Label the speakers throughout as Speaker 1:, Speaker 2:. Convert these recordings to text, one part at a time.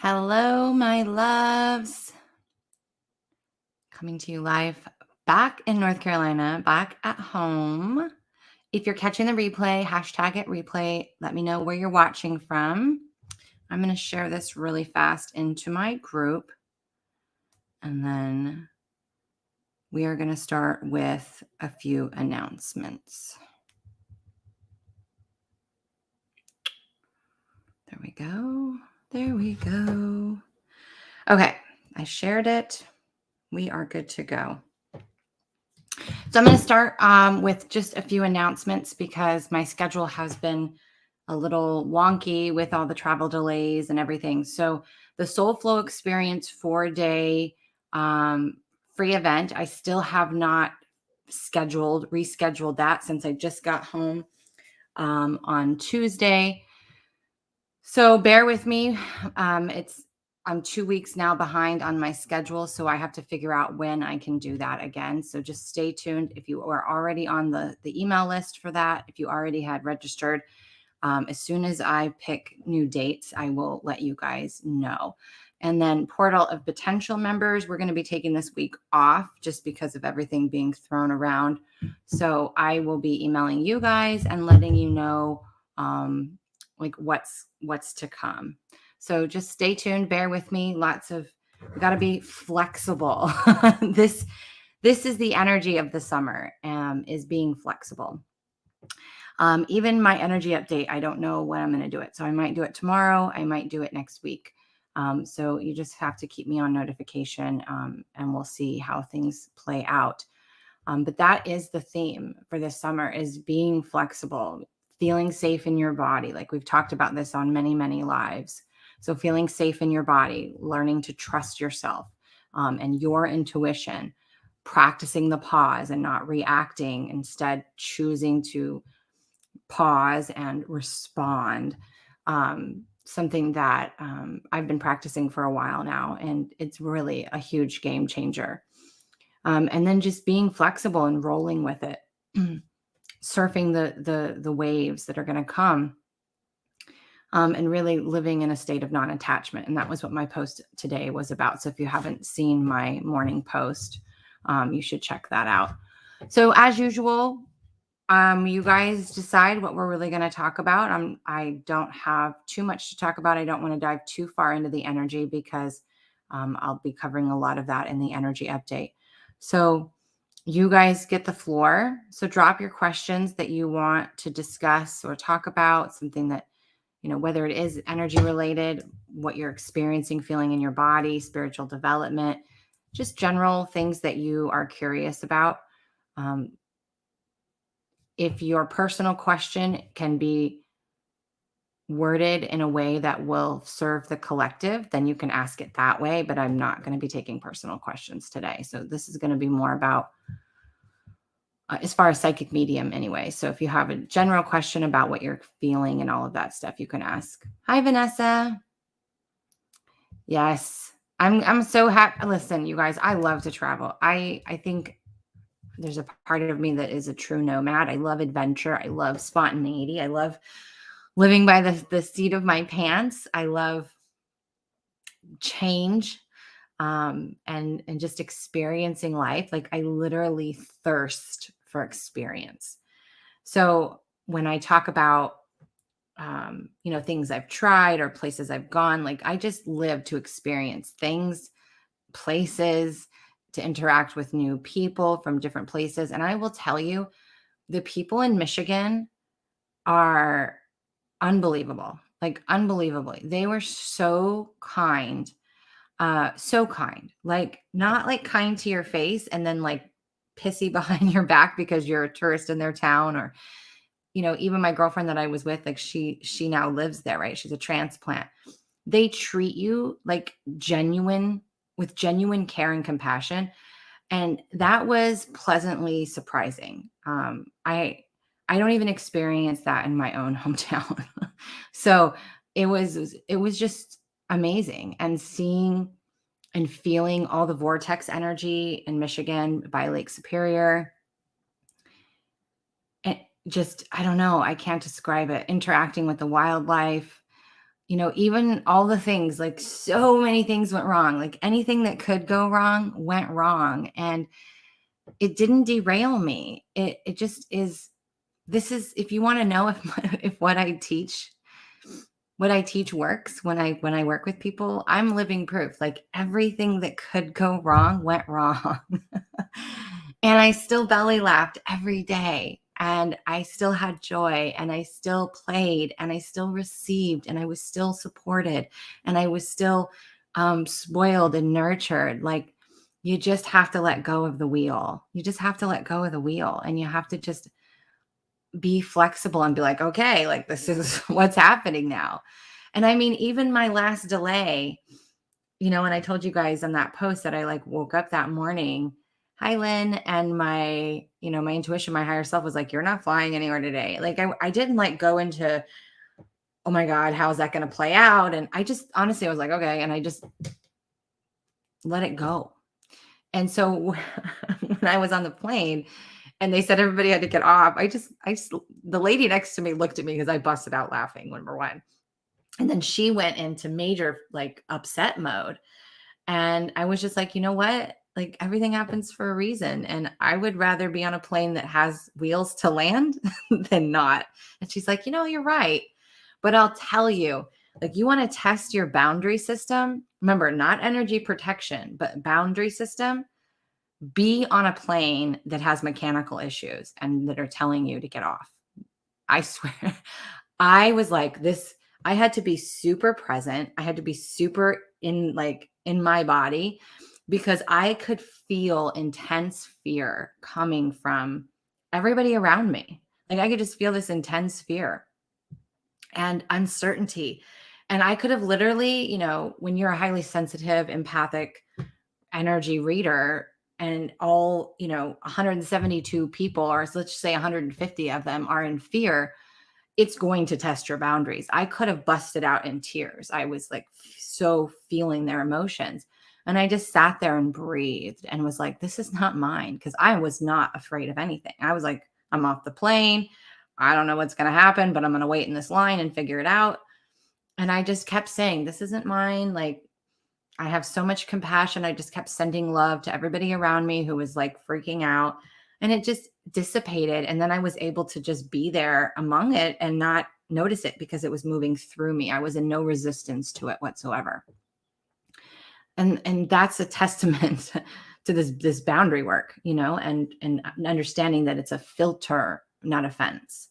Speaker 1: Hello, my loves. Coming to you live back in North Carolina, back at home. If you're catching the replay, hashtag it replay. Let me know where you're watching from. I'm going to share this really fast into my group. And then we are going to start with a few announcements. There we go. There we go. Okay, I shared it. We are good to go. So I'm going to start with just a few announcements because my schedule has been a little wonky with all the travel delays and everything. So the Soul Flow Experience 4-day free event, I still have not rescheduled that since I just got home on Tuesday. So bear with me. I'm 2 weeks now behind on my schedule, so I have to figure out when I can do that again. So just stay tuned. If you are already on the email list for that, if you already had registered, as soon as I pick new dates, I will let you guys know. And then Portal of Potential members, we're going to be taking this week off just because of everything being thrown around. So I will be emailing you guys and letting you know like what's to come. So just stay tuned, bear with me. We got to be flexible. This is the energy of the summer, is being flexible. Even my energy update, I don't know when I'm going to do it. So I might do it tomorrow. I might do it next week. So you just have to keep me on notification, and we'll see how things play out. But that is the theme for this summer, is being flexible, feeling safe in your body. Like we've talked about this on many, many lives. So feeling safe in your body, learning to trust yourself and your intuition, practicing the pause and not reacting, instead choosing to pause and respond. Something that I've been practicing for a while now, and it's really a huge game changer. And then just being flexible and rolling with it, surfing the waves that are going to come, and really living in a state of non-attachment. And that was what my post today was about. So if you haven't seen my morning post, you should check that out. So as usual, you guys decide what we're really going to talk about. I don't have too much to talk about. I don't want to dive too far into the energy because I'll be covering a lot of that in the energy update. So you guys get the floor. So drop your questions that you want to discuss or talk about, something that, whether it is energy related, what you're experiencing, feeling in your body, spiritual development, just general things that you are curious about. If your personal question can be worded in a way that will serve the collective, then you can ask it that way. But I'm not going to be taking personal questions today. So this is going to be more about, as far as psychic medium anyway. So if you have a general question about what you're feeling and all of that stuff, you can ask. Hi, Vanessa. Yes, I'm so happy. Listen, you guys, I love to travel. I think there's a part of me that is a true nomad. I love adventure. I love spontaneity. I love living by the seat of my pants. I love change, and just experiencing life. Like I literally thirst for experience. So when I talk about things I've tried or places I've gone, like I just live to experience things, places, to interact with new people from different places. And I will tell you, the people in Michigan are unbelievable, like unbelievably. They were so kind, like not like kind to your face and then like pissy behind your back because you're a tourist in their town. Or, even my girlfriend that I was with, like she now lives there, right? She's a transplant. They treat you like with genuine care and compassion. And that was pleasantly surprising. I don't even experience that in my own hometown. So it was just amazing. And seeing and feeling all the vortex energy in Michigan by Lake Superior. And just, I don't know, I can't describe it. Interacting with the wildlife, even all the things, like so many things went wrong, like anything that could go wrong went wrong. And it didn't derail me. It just is. This is, if you want to know if what I teach works when I work with people, I'm living proof. Like everything that could go wrong went wrong. And I still belly laughed every day. And I still had joy, and I still played, and I still received, and I was still supported, and I was still spoiled and nurtured. Like, you just have to let go of the wheel. You just have to let go of the wheel, and you have to just be flexible and be like, okay, like this is what's happening now. And I mean, even my last delay, and I told you guys on that post that I like woke up that morning, hi Lynn, and my intuition, my higher self was like, you're not flying anywhere today. Like I didn't like go into, oh my God, how's that going to play out? And I just honestly, I was like, okay. And I just let it go. And so when I was on the plane and they said everybody had to get off, the lady next to me looked at me because I busted out laughing, number one. And then she went into major like upset mode. And I was just like, you know what? Like everything happens for a reason. And I would rather be on a plane that has wheels to land than not. And she's like, you're right. But I'll tell you, like, you want to test your boundary system. Remember, not energy protection, but boundary system. Be on a plane that has mechanical issues and that are telling you to get off. I swear, I was like this. I had to be super present. I had to be super in my body because I could feel intense fear coming from everybody around me. Like I could just feel this intense fear and uncertainty. And I could have literally, when you're a highly sensitive, empathic energy reader, and all, 172 people, or let's say 150 of them are in fear, it's going to test your boundaries. I could have busted out in tears. I was like so feeling their emotions. And I just sat there and breathed and was like, this is not mine. Because I was not afraid of anything. I was like, I'm off the plane. I don't know what's going to happen, but I'm going to wait in this line and figure it out. And I just kept saying, this isn't mine. Like, I have so much compassion. I just kept sending love to everybody around me who was like freaking out, and it just dissipated. And then I was able to just be there among it and not notice it because it was moving through me. I was in no resistance to it whatsoever. And that's a testament to this boundary work, and understanding that it's a filter, not a fence.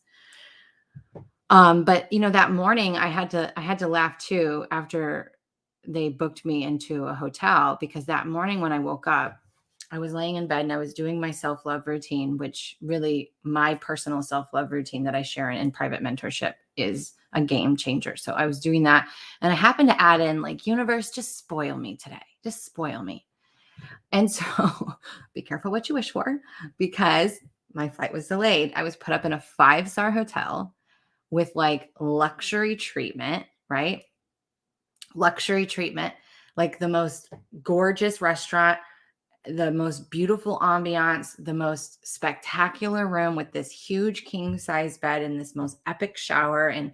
Speaker 1: But that morning I had to laugh too after they booked me into a hotel, because that morning when I woke up, I was laying in bed and I was doing my self-love routine, which really my personal self-love routine that I share in private mentorship is a game changer. So I was doing that, and I happened to add in like, universe, just spoil me today. Just spoil me. And so be careful what you wish for, because my flight was delayed. I was put up in a 5-star hotel with like luxury treatment, right? Luxury treatment, like the most gorgeous restaurant, the most beautiful ambiance, the most spectacular room with this huge king size bed and this most epic shower. And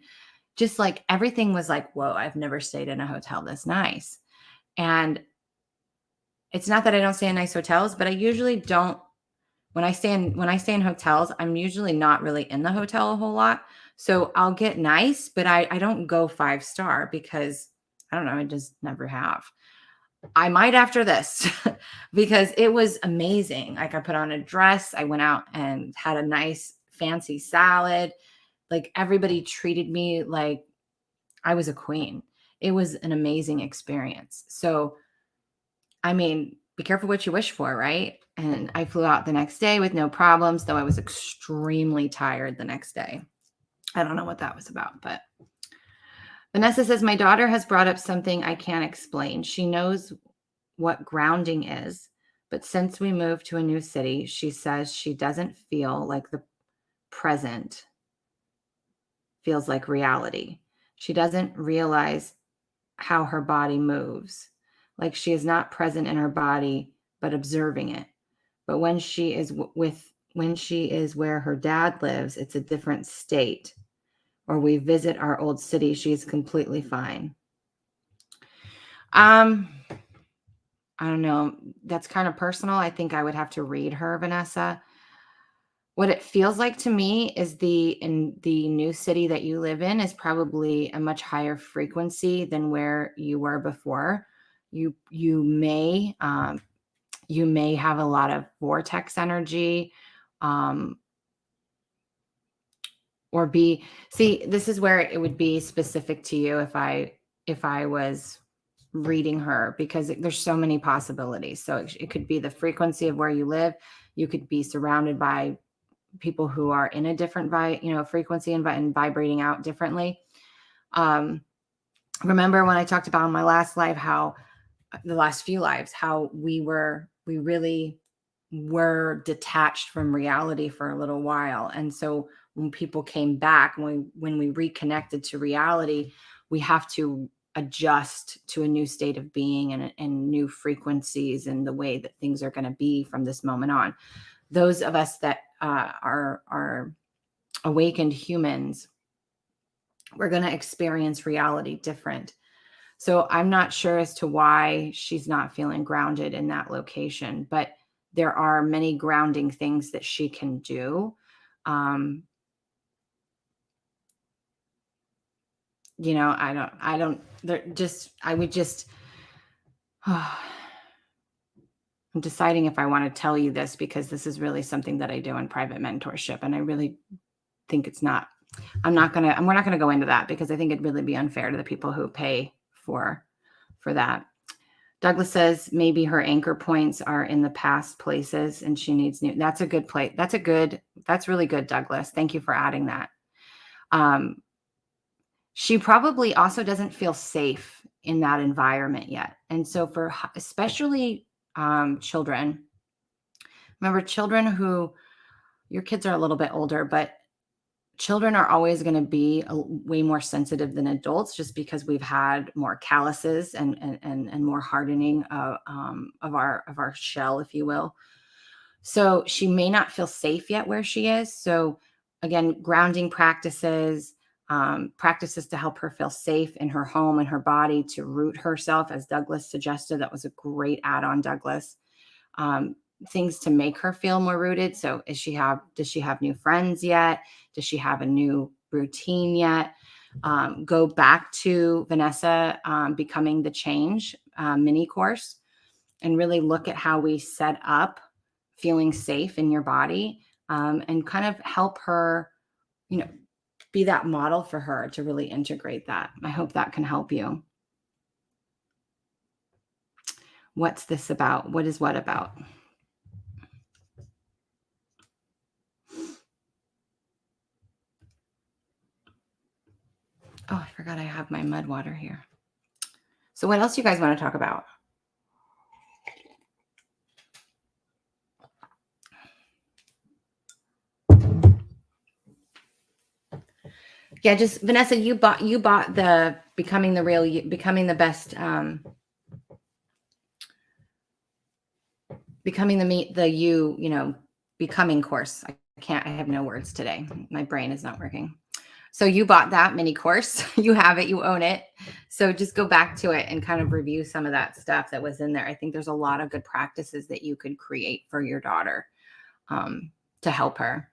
Speaker 1: just like everything was like, whoa, I've never stayed in a hotel this nice. And it's not that I don't stay in nice hotels, but I usually don't. When I stay in hotels, I'm usually not really in the hotel a whole lot. So I'll get nice, but I don't go 5-star because I don't know, I just never have. I might after this because it was amazing. Like I put on a dress, I went out and had a nice fancy salad. Like everybody treated me like I was a queen. It was an amazing experience. So, I mean, be careful what you wish for, right? And I flew out the next day with no problems, though I was extremely tired the next day. I don't know what that was about, but Vanessa says, my daughter has brought up something I can't explain. She knows what grounding is, but since we moved to a new city, she says she doesn't feel like the present feels like reality. She doesn't realize how her body moves. Like she is not present in her body, but observing it. But when she is where her dad lives, it's a different state. or we visit our old city, she's completely fine. I don't know. That's kind of personal. I think I would have to read her, Vanessa. What it feels like to me is in the new city that you live in is probably a much higher frequency than where you were before. You may have a lot of vortex energy, or this is where it would be specific to you if I was reading her, because there's so many possibilities. So it could be the frequency of where you live. You could be surrounded by people who are in a different frequency and vibrating out differently. Remember when I talked about in my last life, how the last few lives, how we really were detached from reality for a little while. And so when people came back, when we reconnected to reality, we have to adjust to a new state of being and new frequencies and the way that things are going to be from this moment on. Those of us that are awakened humans, we're going to experience reality different. So I'm not sure as to why she's not feeling grounded in that location, but there are many grounding things that she can do. I'm deciding if I want to tell you this, because this is really something that I do in private mentorship. And I really think we're not going to go into that, because I think it'd really be unfair to the people who pay for that. Douglas says maybe her anchor points are in the past places and she needs new. That's a good place. That's really good, Douglas. Thank you for adding that. She probably also doesn't feel safe in that environment yet. And so for especially children, remember your kids are a little bit older, but children are always going to be way more sensitive than adults, just because we've had more calluses and more hardening of our shell, if you will. So she may not feel safe yet where she is. So again, grounding practices to help her feel safe in her home and her body, to root herself, as Douglas suggested. That was a great add-on, Douglas. Things to make her feel more rooted. So does she have new friends yet? Does she have a new routine yet? Go back to Vanessa, Becoming the Change mini course, and really look at how we set up feeling safe in your body, and kind of help her, be that model for her to really integrate that. I hope that can help you. What's this about? What is what about? Oh, I forgot I have my mud water here. So what else do you guys want to talk about? Yeah, just Vanessa, you bought the Becoming the Best, Becoming the You, Becoming course. I have no words today. My brain is not working. So you bought that mini course. You have it, you own it. So just go back to it and kind of review some of that stuff that was in there. I think there's a lot of good practices that you could create for your daughter, to help her.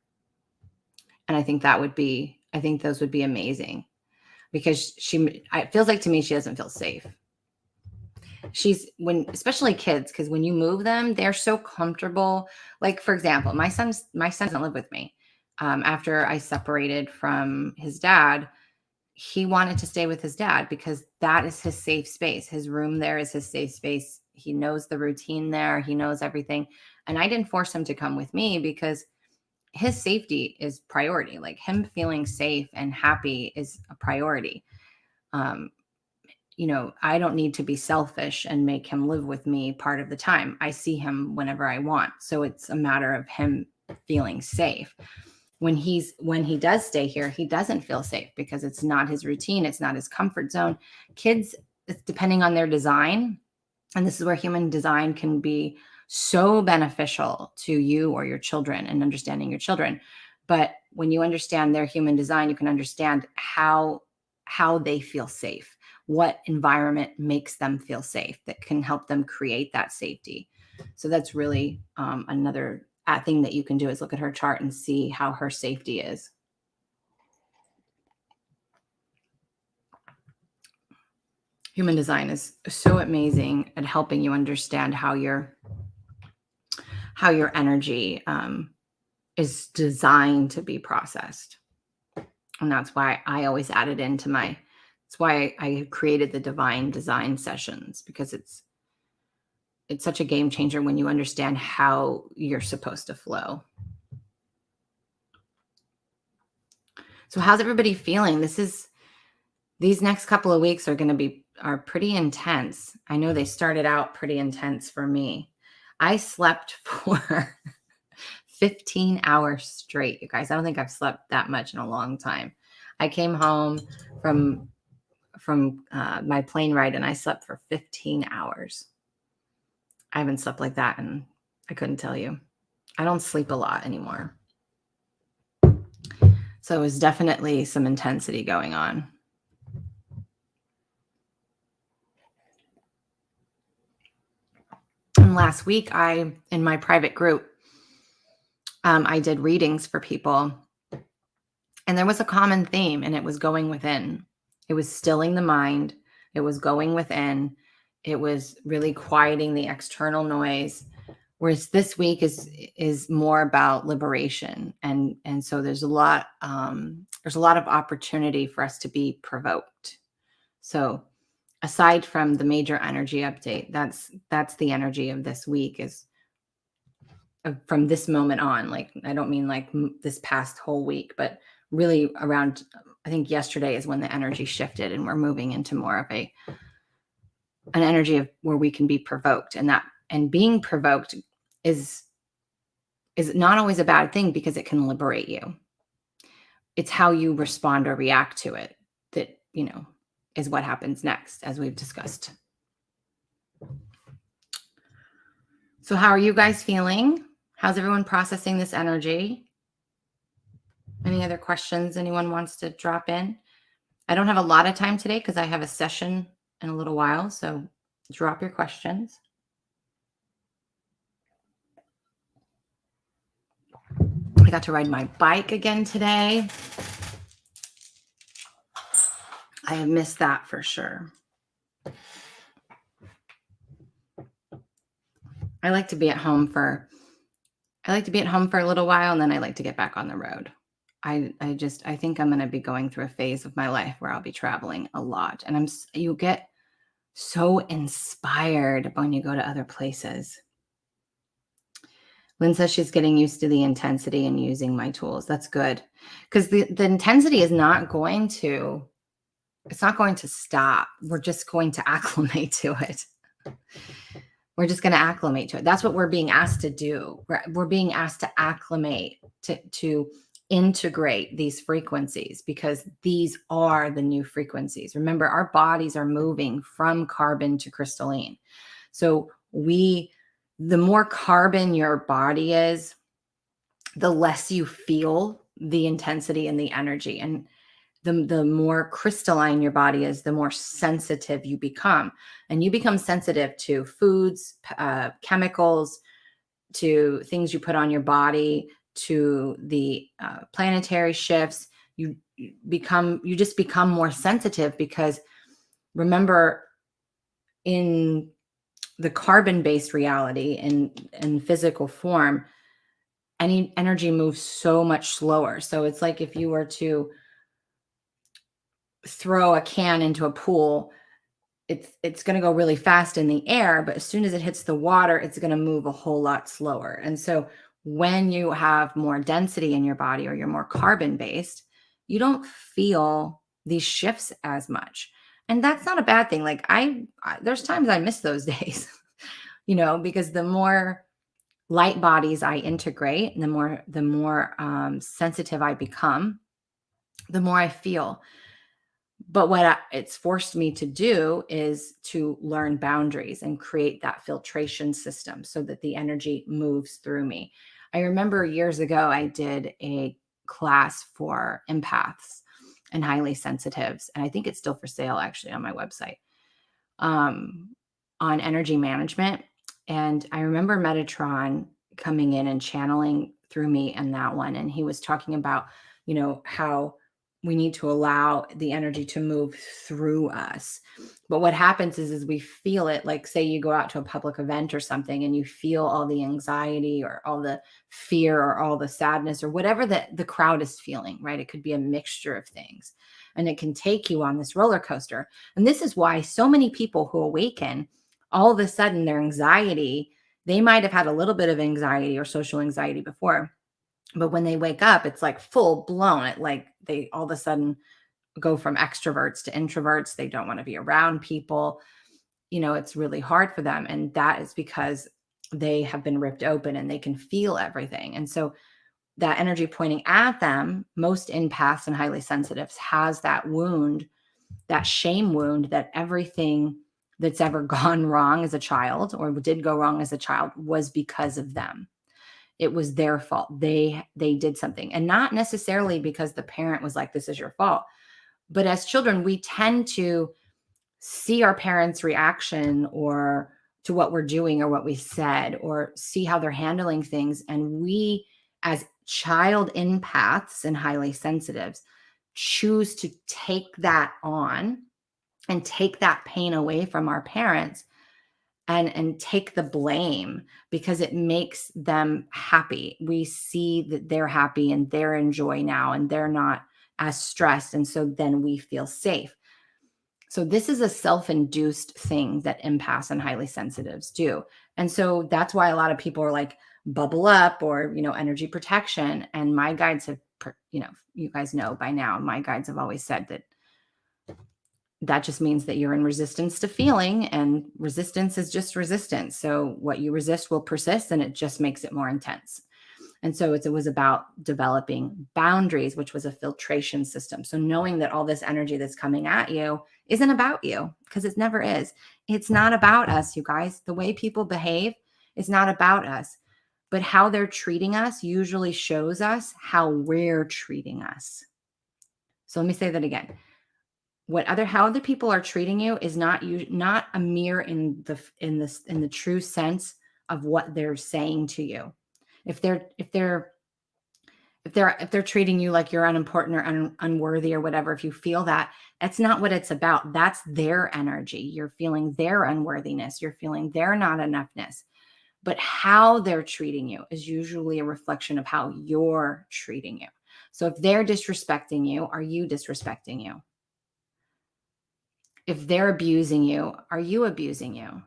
Speaker 1: And I think those would be amazing, because it feels like to me, she doesn't feel safe. Especially kids, because when you move them, they're so comfortable. Like, for example, my son doesn't live with me. After I separated from his dad, he wanted to stay with his dad because that is his safe space. His room there is his safe space. He knows the routine there. He knows everything. And I didn't force him to come with me, because his safety is priority. Like, him feeling safe and happy is a priority. I don't need to be selfish and make him live with me part of the time. I see him whenever I want. So it's a matter of him feeling safe. When he does stay here, he doesn't feel safe because it's not his routine. It's not his comfort zone. Kids, it's depending on their design. And this is where human design can be so beneficial to you or your children and understanding your children. But when you understand their human design, you can understand how they feel safe, what environment makes them feel safe that can help them create that safety. So that's really another thing that you can do is look at her chart and see how her safety is. Human design is so amazing at helping you understand how your energy is designed to be processed. And that's why I always add it into that's why I created the divine design sessions, because it's such a game changer when you understand how you're supposed to flow. So how's everybody feeling? These next couple of weeks are pretty intense. I know they started out pretty intense for me. I slept for 15 hours straight, you guys. I don't think I've slept that much in a long time. I came home from my plane ride and I slept for 15 hours. I haven't slept like that and I couldn't tell you. I don't sleep a lot anymore. So it was definitely some intensity going on. And last week, in my private group, I did readings for people. And there was a common theme, and it was going within. It was stilling the mind. It was going within. It was really quieting the external noise. Whereas this week is more about liberation, and so there's a lot of opportunity for us to be provoked. So aside from the major energy update, that's the energy of this week is from this moment on. Like I don't mean like this past whole week, but really around. I think yesterday is when the energy shifted, and we're moving into more of an energy of where we can be provoked, and being provoked is not always a bad thing because it can liberate you. It's how you respond or react to it that, is what happens next, as we've discussed. So how are you guys feeling? How's everyone processing this energy? Any other questions anyone wants to drop in? I don't have a lot of time today because I have a session in a little while, so drop your questions. I got to ride my bike again today. I have missed that for sure. I like to be at home for a little while, and then I like to get back on the road. I think I'm going to be going through a phase of my life where I'll be traveling a lot, and you get so inspired when you go to other places. Lynn says she's getting used to the intensity and using my tools. That's good, because the intensity is not going to stop. We're just going to acclimate to it. We're just going to acclimate to it. That's what we're being asked to do. We're being asked to acclimate, to integrate these frequencies, because these are the new frequencies. Remember, our bodies are moving from carbon to crystalline. So the more carbon your body is, the less you feel the intensity and the energy. And the more crystalline your body is, the more sensitive you become. And you become sensitive to foods, chemicals, to things you put on your body, to the planetary shifts. You just become more sensitive, because remember, in the carbon-based reality, in physical form, any energy moves so much slower. So it's like if you were to throw a can into a pool, it's going to go really fast in the air, but as soon as it hits the water, it's going to move a whole lot slower. And so when you have more density in your body, or you're more carbon based, you don't feel these shifts as much. And that's not a bad thing. Like there's times I miss those days, because the more light bodies I integrate, the more sensitive I become, the more I feel. But what it's forced me to do is to learn boundaries and create that filtration system so that the energy moves through me. I remember years ago, I did a class for empaths and highly sensitives. And I think it's still for sale actually on my website, on energy management. And I remember Metatron coming in and channeling through me in that one. And he was talking about, how we need to allow the energy to move through us. But what happens is we feel it, like say you go out to a public event or something and you feel all the anxiety or all the fear or all the sadness or whatever the crowd is feeling, right? It could be a mixture of things. And it can take you on this roller coaster. And this is why so many people who awaken, all of a sudden their anxiety, they might have had a little bit of anxiety or social anxiety before, but when they wake up, it's like full blown. It like they all of a sudden go from extroverts to introverts. They don't want to be around people. It's really hard for them. And that is because they have been ripped open and they can feel everything. And so that energy pointing at them, most empaths and highly sensitives has that wound, that shame wound, that everything that's ever gone wrong as a child or did go wrong as a child was because of them. It was their fault. They did something, and not necessarily because the parent was like, this is your fault. But as children, we tend to see our parents' reaction or to what we're doing or what we said, or see how they're handling things. And we, as child empaths and highly sensitives, choose to take that on and take that pain away from our parents and take the blame because it makes them happy. We see that they're happy and they're in joy now and they're not as stressed. And so then we feel safe. So this is a self-induced thing that empaths and highly sensitives do. And so that's why a lot of people are like bubble up or, energy protection. And my guides have, you guys know by now, my guides have always said that just means that you're in resistance to feeling, and resistance is just resistance. So what you resist will persist and it just makes it more intense. And so it was about developing boundaries, which was a filtration system. So knowing that all this energy that's coming at you isn't about you, because it never is. It's not about us, you guys. The way people behave is not about us, but how they're treating us usually shows us how we're treating us. So let me say that again. How other people are treating you is not a mirror in the true sense of what they're saying to you. If they're treating you like you're unimportant or unworthy or whatever, if you feel that, that's not what it's about. That's their energy. You're feeling their unworthiness. You're feeling their not enoughness. But how they're treating you is usually a reflection of how you're treating you. So if they're disrespecting you, are you disrespecting you? If they're abusing you, are you abusing you?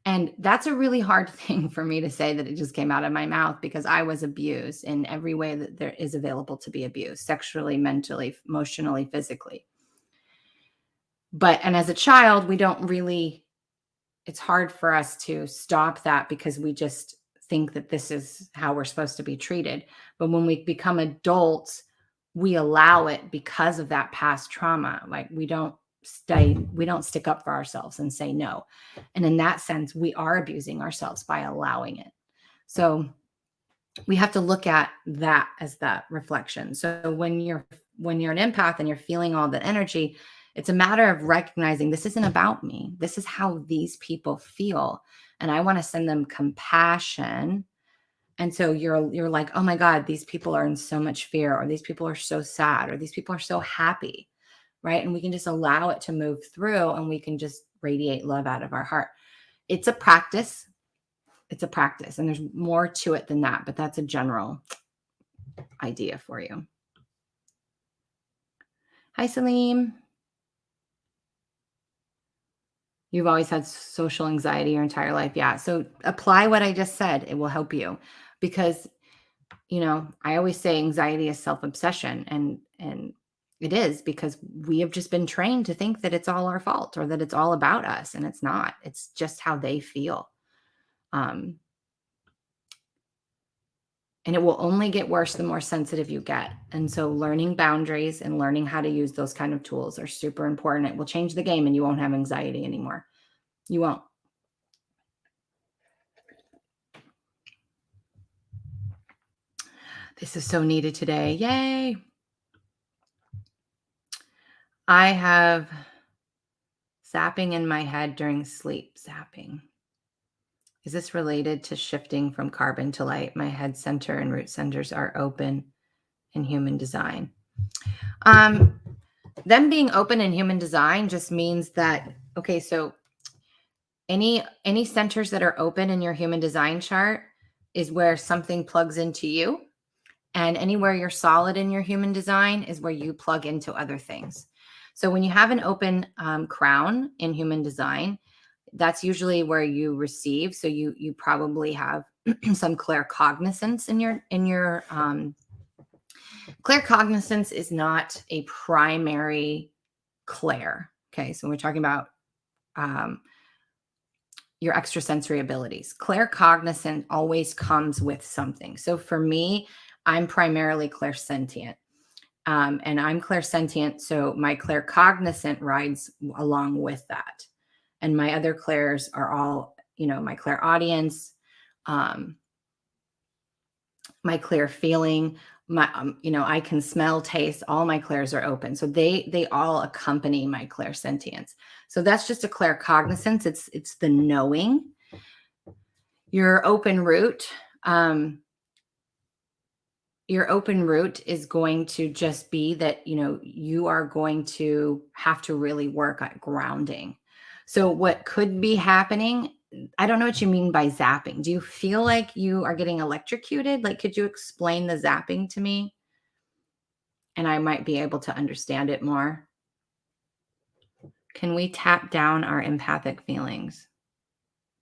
Speaker 1: And that's a really hard thing for me to say, that it just came out of my mouth, because I was abused in every way that there is available to be abused: sexually, mentally, emotionally, physically. And as a child, it's hard for us to stop that because we just think that this is how we're supposed to be treated. But when we become adults, we allow it because of that past trauma. Like we don't stick up for ourselves and say no. And in that sense, we are abusing ourselves by allowing it. So we have to look at that as that reflection. So when you're an empath and you're feeling all that energy, it's a matter of recognizing, this isn't about me. This is how these people feel. And I want to send them compassion. And so you're like, oh my God, these people are in so much fear, or these people are so sad, or these people are so happy. Right. And we can just allow it to move through, and we can just radiate love out of our heart. It's a practice. And there's more to it than that, but that's a general idea for you. Hi, Salim. You've always had social anxiety your entire life. Yeah. So apply what I just said. It will help you, because, I always say anxiety is self-obsession, and it is, because we have just been trained to think that it's all our fault, or that it's all about us. And it's not. It's just how they feel. And it will only get worse the more sensitive you get. And so learning boundaries and learning how to use those kind of tools are super important. It will change the game, and you won't have anxiety anymore. You won't. This is so needed today. Yay. I have zapping in my head during sleep. Zapping. Is this related to shifting from carbon to light? My head center and root centers are open in human design. Them being open in human design just means that, okay, so any centers that are open in your human design chart is where something plugs into you. And anywhere you're solid in your human design is where you plug into other things. So when you have an open crown in human design, that's usually where you receive. So you probably have some claircognizance in your claircognizance is not a primary clair. Okay, so we're talking about your extrasensory abilities. Claircognizant always comes with something. So for me, I'm primarily clairsentient. And I'm clairsentient, so my claircognizant rides along with that. And my other clairs are all, my clairaudience, my clear feeling, my, I can smell, taste, all my clairs are open. So they all accompany my clairsentience. So that's just a claircognizance. It's the knowing. Your open root, is going to just be that, you are going to have to really work at grounding. So what could be happening, I don't know what you mean by zapping. Do you feel like you are getting electrocuted? Like, could you explain the zapping to me? And I might be able to understand it more. Can we tap down our empathic feelings?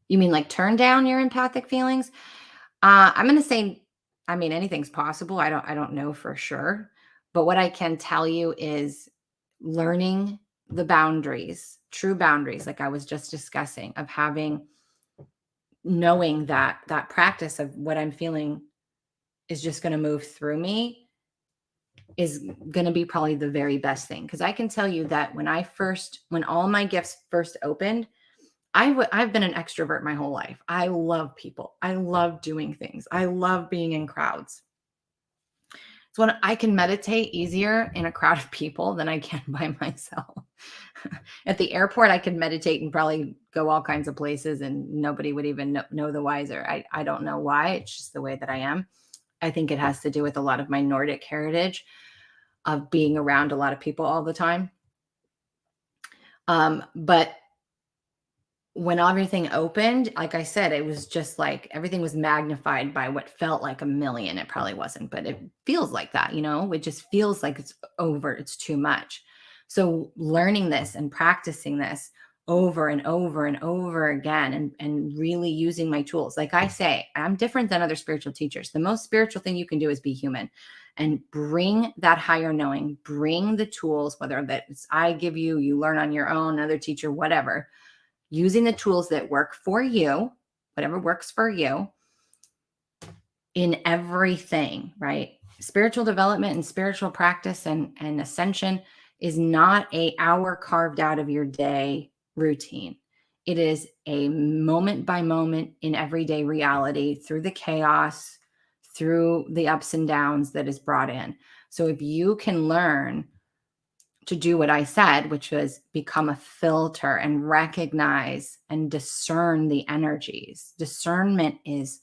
Speaker 1: You mean like turn down your empathic feelings? I'm going to say, anything's possible. I don't know for sure. But what I can tell you is learning the boundaries, true boundaries, like I was just discussing, of knowing that practice of what I'm feeling is just going to move through me is going to be probably the very best thing. Because I can tell you that when all my gifts first opened, I've been an extrovert my whole life. I love people. I love doing things. I love being in crowds. So when I can meditate easier in a crowd of people than I can by myself. At the airport, I could meditate and probably go all kinds of places and nobody would even know the wiser. I don't know why. It's just the way that I am. I think it has to do with a lot of my Nordic heritage of being around a lot of people all the time. But when everything opened, like I said, it was just like everything was magnified by what felt like a million. It probably wasn't, but it feels like that, it just feels like it's over. It's too much. So learning this and practicing this over and over and over again and really using my tools. Like I say, I'm different than other spiritual teachers. The most spiritual thing you can do is be human and bring that higher knowing, bring the tools, whether that's I give you, you learn on your own, another teacher, whatever. Using the tools that work for you, whatever works for you in everything, right? Spiritual development and spiritual practice and ascension is not an hour carved out of your day routine. It is a moment by moment in everyday reality through the chaos, through the ups and downs that is brought in. So if you can learn to do what I said, which was become a filter and recognize and discern the energies. Discernment is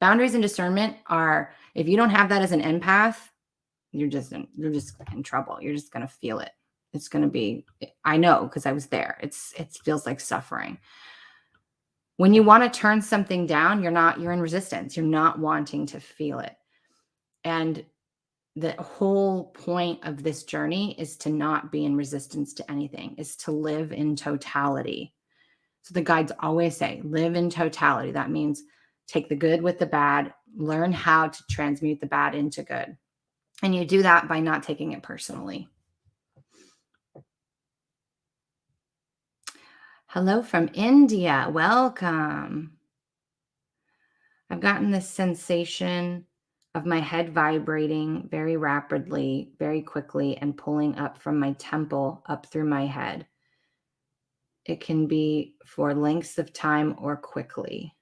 Speaker 1: boundaries, and discernment are, if you don't have that as an empath, you're just in trouble. You're just going to feel it. It's going to be, I know, because I was there. It feels like suffering. When you want to turn something down, you're in resistance. You're not wanting to feel it. And the whole point of this journey is to not be in resistance to anything, is to live in totality. So the guides always say, live in totality. That means take the good with the bad, learn how to transmute the bad into good. And you do that by not taking it personally. Hello from India. Welcome. I've gotten this sensation of my head vibrating very rapidly, very quickly, and pulling up from my temple up through my head. It can be for lengths of time or quickly.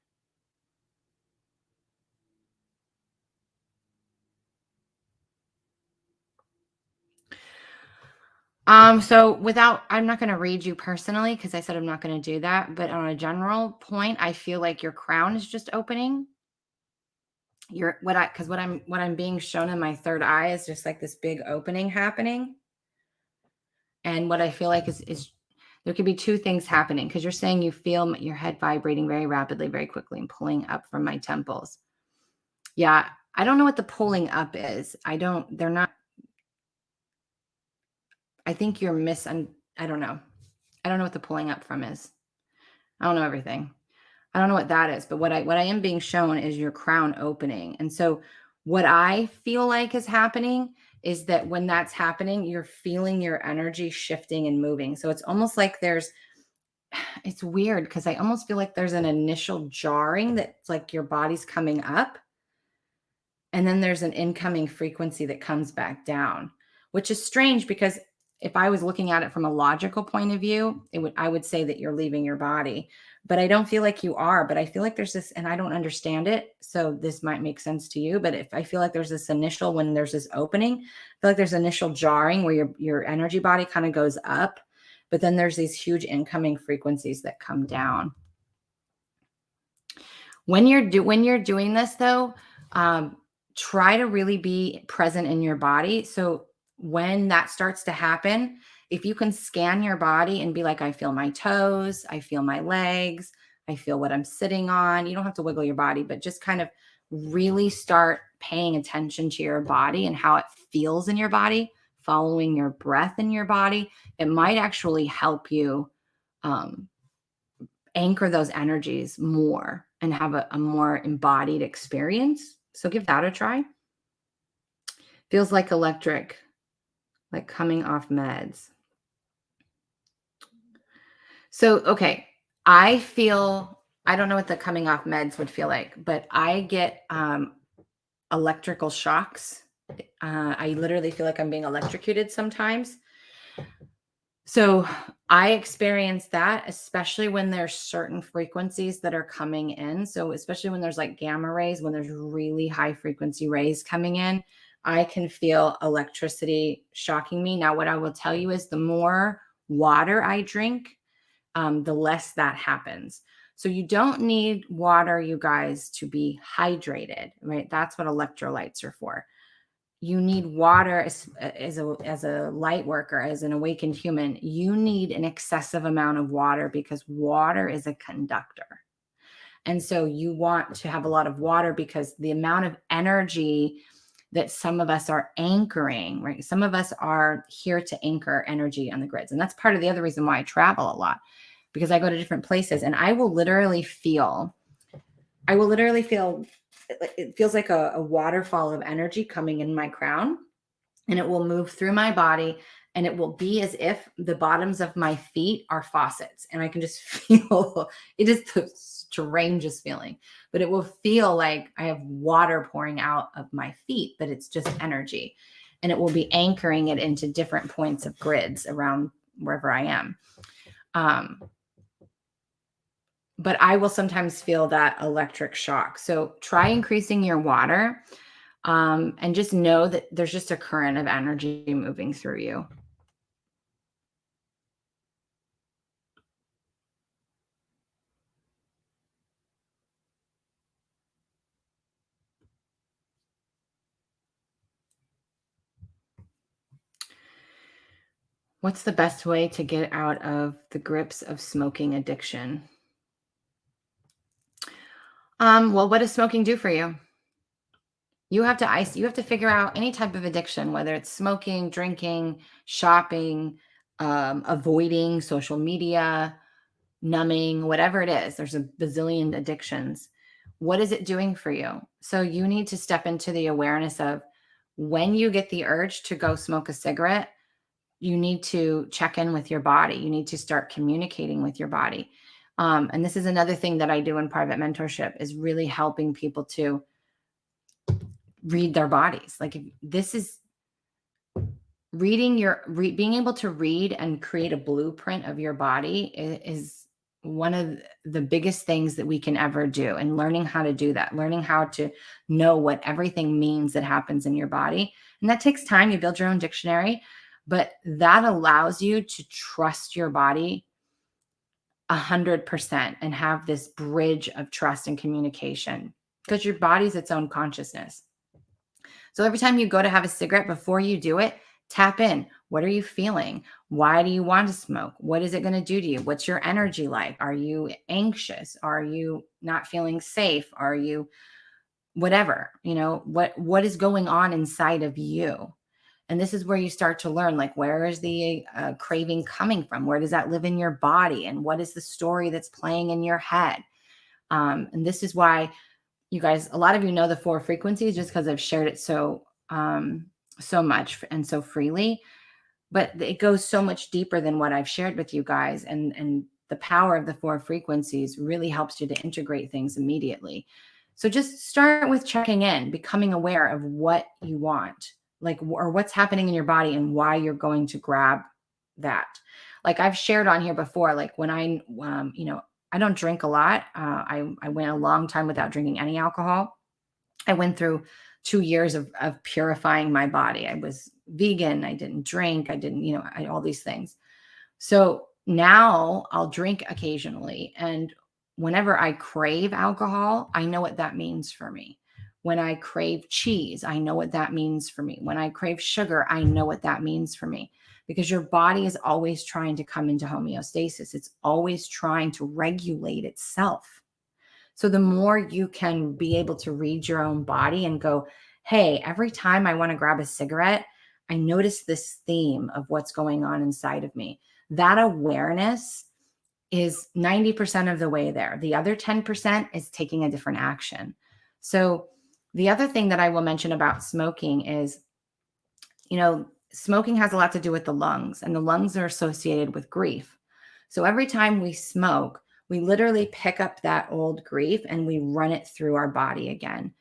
Speaker 1: So I'm not going to read you personally because I said I'm not going to do that. But on a general point, I feel like your crown is just opening. What I'm being shown in my third eye is just like this big opening happening. And what I feel like is there could be two things happening because you're saying you feel your head vibrating very rapidly, very quickly, and pulling up from my temples. Yeah, I don't know what the pulling up is. They're not, I think I don't know. I don't know what the pulling up from is. I don't know everything. I don't know what that is, but what I am being shown is your crown opening. And so what I feel like is happening is that when that's happening, you're feeling your energy shifting and moving. So it's almost like it's weird because I almost feel like there's an initial jarring that's like your body's coming up. And then there's an incoming frequency that comes back down, which is strange because if I was looking at it from a logical point of view, I would say that you're leaving your body, but I don't feel like you are. But I feel like there's this, and I don't understand it. So this might make sense to you. But if I feel like there's this initial, when there's this opening, I feel like there's initial jarring where your energy body kind of goes up, but then there's these huge incoming frequencies that come down. When you're doing this though, try to really be present in your body. So when that starts to happen, if you can scan your body and be like, I feel my toes, I feel my legs, I feel what I'm sitting on. You don't have to wiggle your body, but just kind of really start paying attention to your body and how it feels in your body, following your breath in your body. It might actually help you anchor those energies more and have a more embodied experience. So give that a try. Feels like electric, like coming off meds. So, okay, I don't know what the coming off meds would feel like, but I get electrical shocks. I literally feel like I'm being electrocuted sometimes. So I experience that, especially when there's certain frequencies that are coming in. So especially when there's like gamma rays, when there's really high frequency rays coming in, I can feel electricity shocking me. Now, what I will tell you is the more water I drink, the less that happens. So you don't need water, you guys, to be hydrated, right? That's what electrolytes are for. You need water as a light worker, as an awakened human. You need an excessive amount of water because water is a conductor. And so you want to have a lot of water because the amount of energy that some of us are anchoring, right? Some of us are here to anchor energy on the grids. And that's part of the other reason why I travel a lot, because I go to different places and I will literally feel it feels like a waterfall of energy coming in my crown, and it will move through my body, and it will be as if the bottoms of my feet are faucets, and I can just feel it is the strangest feeling, but it will feel like I have water pouring out of my feet, but it's just energy, and it will be anchoring it into different points of grids around wherever I am. But I will sometimes feel that electric shock. So try increasing your water, and just know that there's just a current of energy moving through you. What's the best way to get out of the grips of smoking addiction? Well, what does smoking do for you? You have to figure out any type of addiction, whether it's smoking, drinking, shopping, avoiding social media, numbing, whatever it is. There's a bazillion addictions. What is it doing for you? So you need to step into the awareness of when you get the urge to go smoke a cigarette, you need to check in with your body. You need to start communicating with your body. And this is another thing that I do in private mentorship, is really helping people to read their bodies. Like, if this is being able to read and create a blueprint of your body is one of the biggest things that we can ever do. And learning how to do that, learning how to know what everything means that happens in your body. And that takes time. You build your own dictionary. but that allows you to trust your body 100% and have this bridge of trust and communication, because your body's its own consciousness. So every time you go to have a cigarette, before you do it, tap in. What are you feeling? Why do you want to smoke? What is it going to do to you? What's your energy like? Are you anxious? Are you not feeling safe? Are you whatever? What is going on inside of you? And this is where you start to learn, like, where is the craving coming from? Where does that live in your body? And what is the story that's playing in your head? And this is why, you guys, a lot of you know the 4 frequencies just because I've shared it so much and so freely. But it goes so much deeper than what I've shared with you guys. And the power of the 4 frequencies really helps you to integrate things immediately. So just start with checking in, becoming aware of what you want, like, or what's happening in your body and why you're going to grab that. Like I've shared on here before, like when I don't drink a lot. I went a long time without drinking any alcohol. I went through 2 years of purifying my body. I was vegan. I didn't drink. I didn't, all these things. So now I'll drink occasionally. And whenever I crave alcohol, I know what that means for me. When I crave cheese, I know what that means for me. When I crave sugar, I know what that means for me. Because your body is always trying to come into homeostasis. It's always trying to regulate itself. So the more you can be able to read your own body and go, hey, every time I want to grab a cigarette, I notice this theme of what's going on inside of me. That awareness is 90% of the way there. The other 10% is taking a different action. So the other thing that I will mention about smoking is, smoking has a lot to do with the lungs, and the lungs are associated with grief. So every time we smoke, we literally pick up that old grief and we run it through our body again.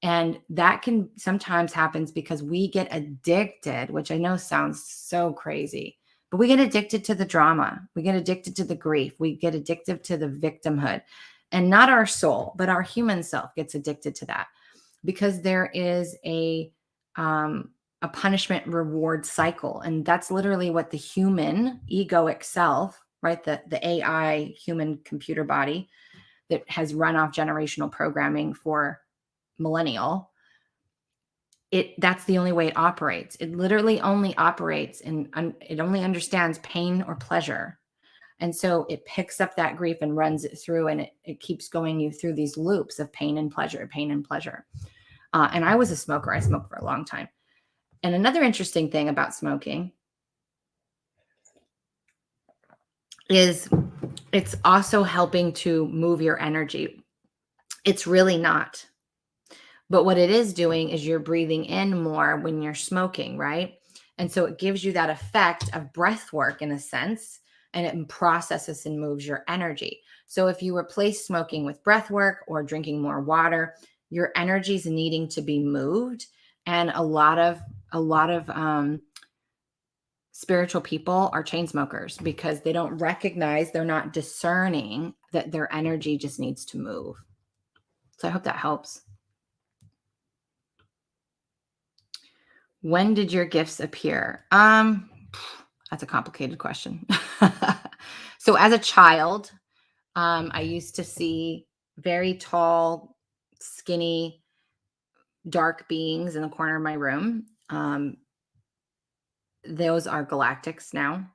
Speaker 1: And that can sometimes happens because we get addicted, which I know sounds so crazy, but we get addicted to the drama. We get addicted to the grief. We get addicted to the victimhood, and not our soul, but our human self gets addicted to that, because there is a punishment reward cycle. And that's literally what the human egoic self, right? The AI human computer body that has run off generational programming for millennial, that's the only way it operates. It literally only operates and it only understands pain or pleasure. And so it picks up that grief and runs it through, and it keeps going you through these loops of pain and pleasure, pain and pleasure. And I was a smoker. I smoked for a long time. And another interesting thing about smoking is it's also helping to move your energy. It's really not. But what it is doing is you're breathing in more when you're smoking, right? And so it gives you that effect of breath work in a sense, and it processes and moves your energy. So if you replace smoking with breath work or drinking more water, your energy is needing to be moved. And a lot of spiritual people are chain smokers because they don't recognize, they're not discerning that their energy just needs to move. So I hope that helps. When did your gifts appear? That's a complicated question. So as a child, I used to see very tall, skinny, dark beings in the corner of my room. Those are galactics now.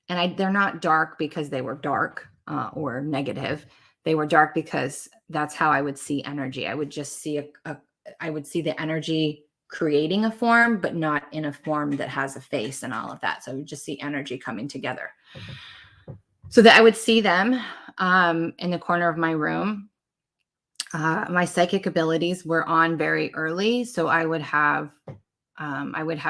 Speaker 1: And they're not dark because they were dark or negative. They were dark because that's how I would see energy. I would just see I would see the energy creating a form, but not in a form that has a face and all of that. So I would just see energy coming together. So that I would see them in the corner of my room. My psychic abilities were on very early. So I would have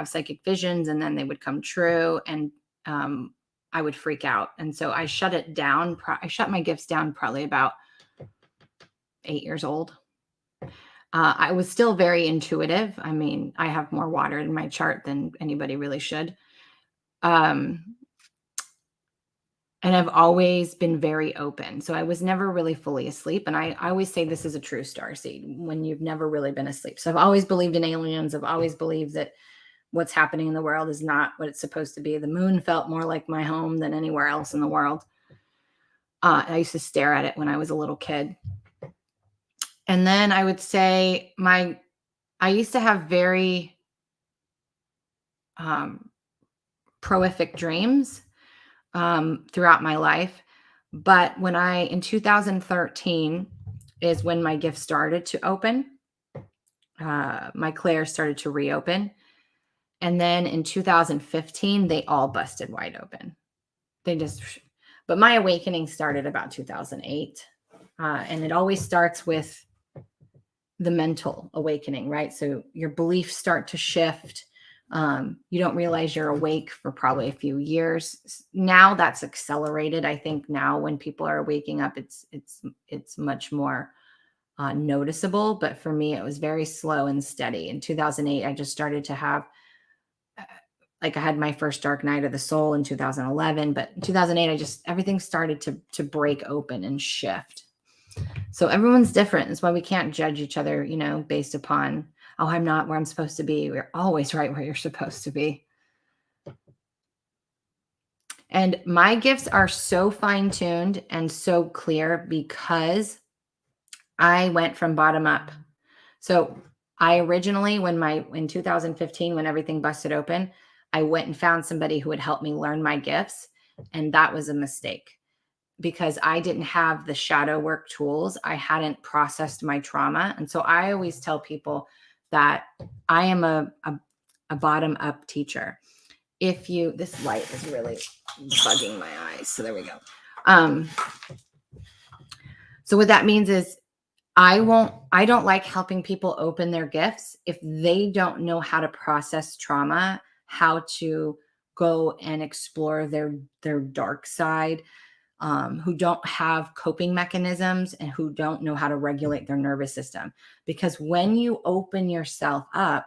Speaker 1: psychic visions, and then they would come true, and I would freak out. And so I shut it down. I shut my gifts down probably about 8 years old. I was still very intuitive. I mean, I have more water in my chart than anybody really should. And I've always been very open. So I was never really fully asleep. And I always say this is a true starseed when you've never really been asleep. So I've always believed in aliens. I've always believed that what's happening in the world is not what it's supposed to be. The moon felt more like my home than anywhere else in the world. I used to stare at it when I was a little kid. And then I would say I used to have very prolific dreams throughout my life. But in 2013 is when my gift started to open. My clairs started to reopen. And then in 2015, they all busted wide open. But my awakening started about 2008. And it always starts with the mental awakening, right? So your beliefs start to shift. You don't realize you're awake for probably a few years. Now that's accelerated. I think now when people are waking up, it's much more noticeable. But for me, it was very slow and steady. In 2008, I just started to have, I had my first dark night of the soul in 2011, but in 2008, everything started to break open and shift. So everyone's different. That's why we can't judge each other, based upon, oh, I'm not where I'm supposed to be. We're always right where you're supposed to be. And my gifts are so fine-tuned and so clear because I went from bottom up. So I originally, in 2015, when everything busted open, I went and found somebody who would help me learn my gifts. And that was a mistake because I didn't have the shadow work tools. I hadn't processed my trauma. And so I always tell people that I am a bottom up teacher. This light is really bugging my eyes. So there we go. So what that means is I don't like helping people open their gifts if they don't know how to process trauma, how to go and explore their dark side, who don't have coping mechanisms and who don't know how to regulate their nervous system. Because when you open yourself up,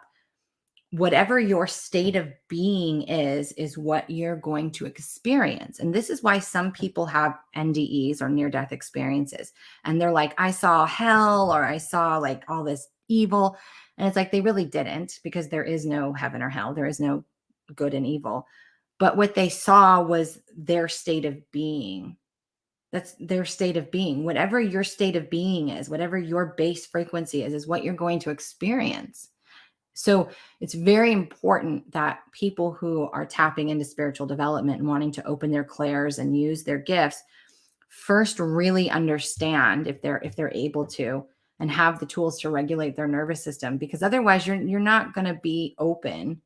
Speaker 1: whatever your state of being is what you're going to experience. And this is why some people have NDEs or near-death experiences. And they're like, I saw hell, or I saw like all this evil. And it's like, they really didn't, because there is no heaven or hell. There is no good and evil. But what they saw was their state of being. That's their state of being. Whatever your state of being is, whatever your base frequency is what you're going to experience. So it's very important that people who are tapping into spiritual development and wanting to open their clairs and use their gifts first really understand, if they're able to, and have the tools to regulate their nervous system, because otherwise you're not going to be open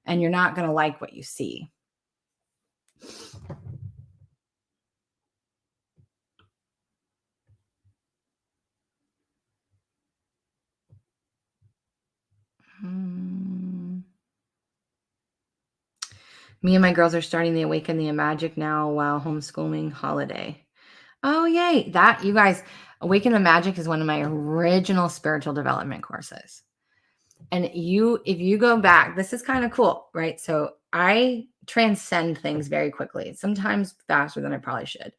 Speaker 1: and you're not going to like what you see. Me and my girls are starting the Awaken the Magic now while homeschooling holiday. Oh, yay. That, you guys, Awaken the Magic is one of my original spiritual development courses. And if you go back, this is kind of cool, right? So I transcend things very quickly, sometimes faster than I probably should.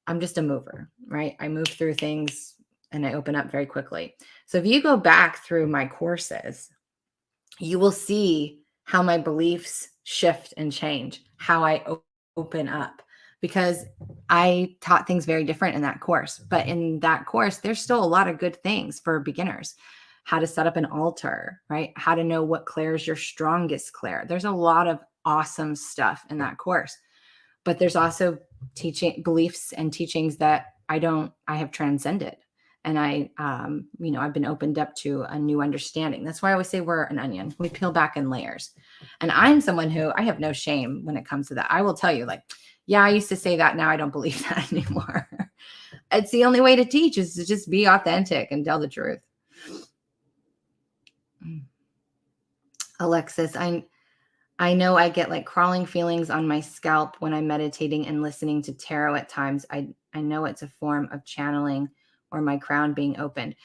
Speaker 1: I'm just a mover, right? I move through things and I open up very quickly. So if you go back through my courses, you will see how my beliefs shift and change, how I open up, because I taught things very different in that course. But in that course, there's still a lot of good things for beginners. How to set up an altar, right? How to know what clair is your strongest clair. There's a lot of awesome stuff in that course. But there's also beliefs and teachings that I have transcended. And I've been opened up to a new understanding. That's why I always say we're an onion. We peel back in layers. And I'm someone who, I have no shame when it comes to that. I will tell you, like, yeah, I used to say that. Now I don't believe that anymore. It's the only way to teach, is to just be authentic and tell the truth. Alexis, I know I get like crawling feelings on my scalp when I'm meditating and listening to tarot at times. I know it's a form of channeling or my crown being opened.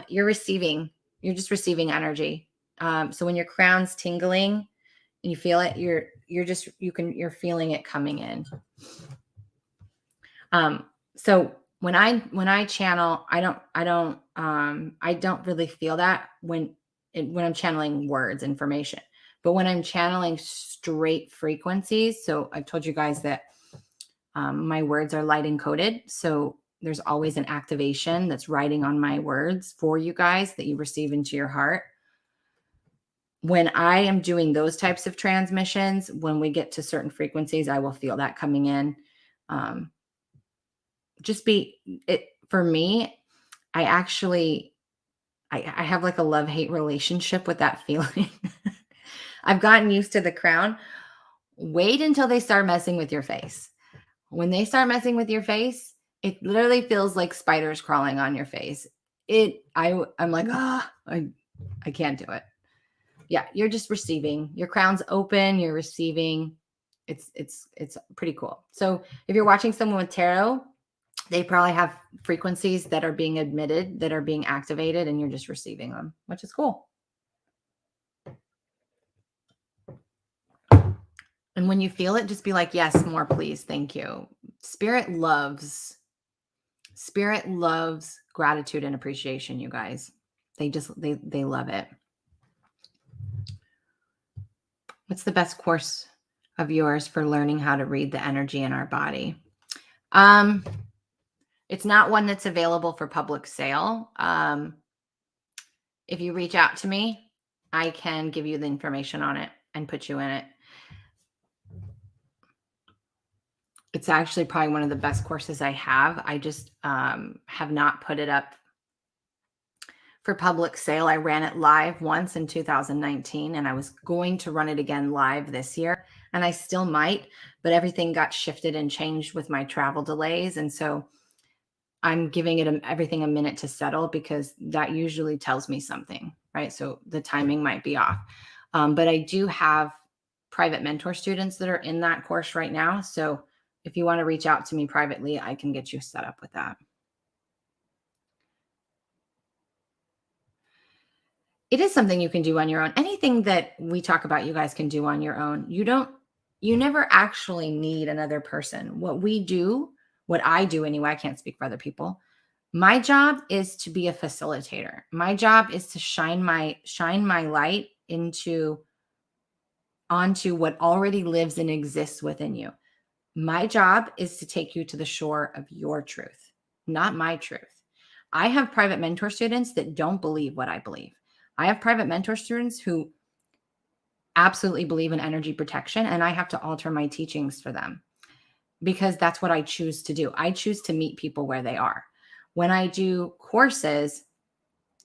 Speaker 1: You're just receiving energy. So when your crown's tingling and you feel it, you're feeling it coming in. So when I channel, I don't really feel that when I'm channeling words, information. But when I'm channeling straight frequencies, so I've told you guys that my words are light encoded. So there's always an activation that's writing on my words for you guys that you receive into your heart. When I am doing those types of transmissions, when we get to certain frequencies, I will feel that coming in. For me, I actually, I have like a love-hate relationship with that feeling. I've gotten used to the crown. Wait until they start messing with your face. When they start messing with your face, it literally feels like spiders crawling on your face. I'm like, I can't do it. Yeah, you're just receiving. Your crown's open, you're receiving. It's pretty cool. So if you're watching someone with tarot, they probably have frequencies that are being emitted, that are being activated, and you're just receiving them, which is cool. And when you feel it, just be like, yes, more, please. Thank you. Spirit loves gratitude and appreciation, you guys. They love it. What's the best course of yours for learning how to read the energy in our body? It's not one that's available for public sale. If you reach out to me, I can give you the information on it and put you in it. It's actually probably one of the best courses I have. I just have not put it up for public sale. I ran it live once in 2019, and I was going to run it again live this year, and I still might, but everything got shifted and changed with my travel delays. And so I'm giving it everything a minute to settle, because that usually tells me something, right? So the timing might be off. But I do have private mentor students that are in that course right now. So if you want to reach out to me privately, I can get you set up with that. It is something you can do on your own. Anything that we talk about, you guys can do on your own. You never actually need another person. What I do anyway, I can't speak for other people. My job is to be a facilitator. My job is to shine my light onto what already lives and exists within you. My job is to take you to the shore of your truth, not my truth. I have private mentor students that don't believe what I believe. I have private mentor students who absolutely believe in energy protection, and I have to alter my teachings for them, because that's what I choose to do. I choose to meet people where they are. When I do courses,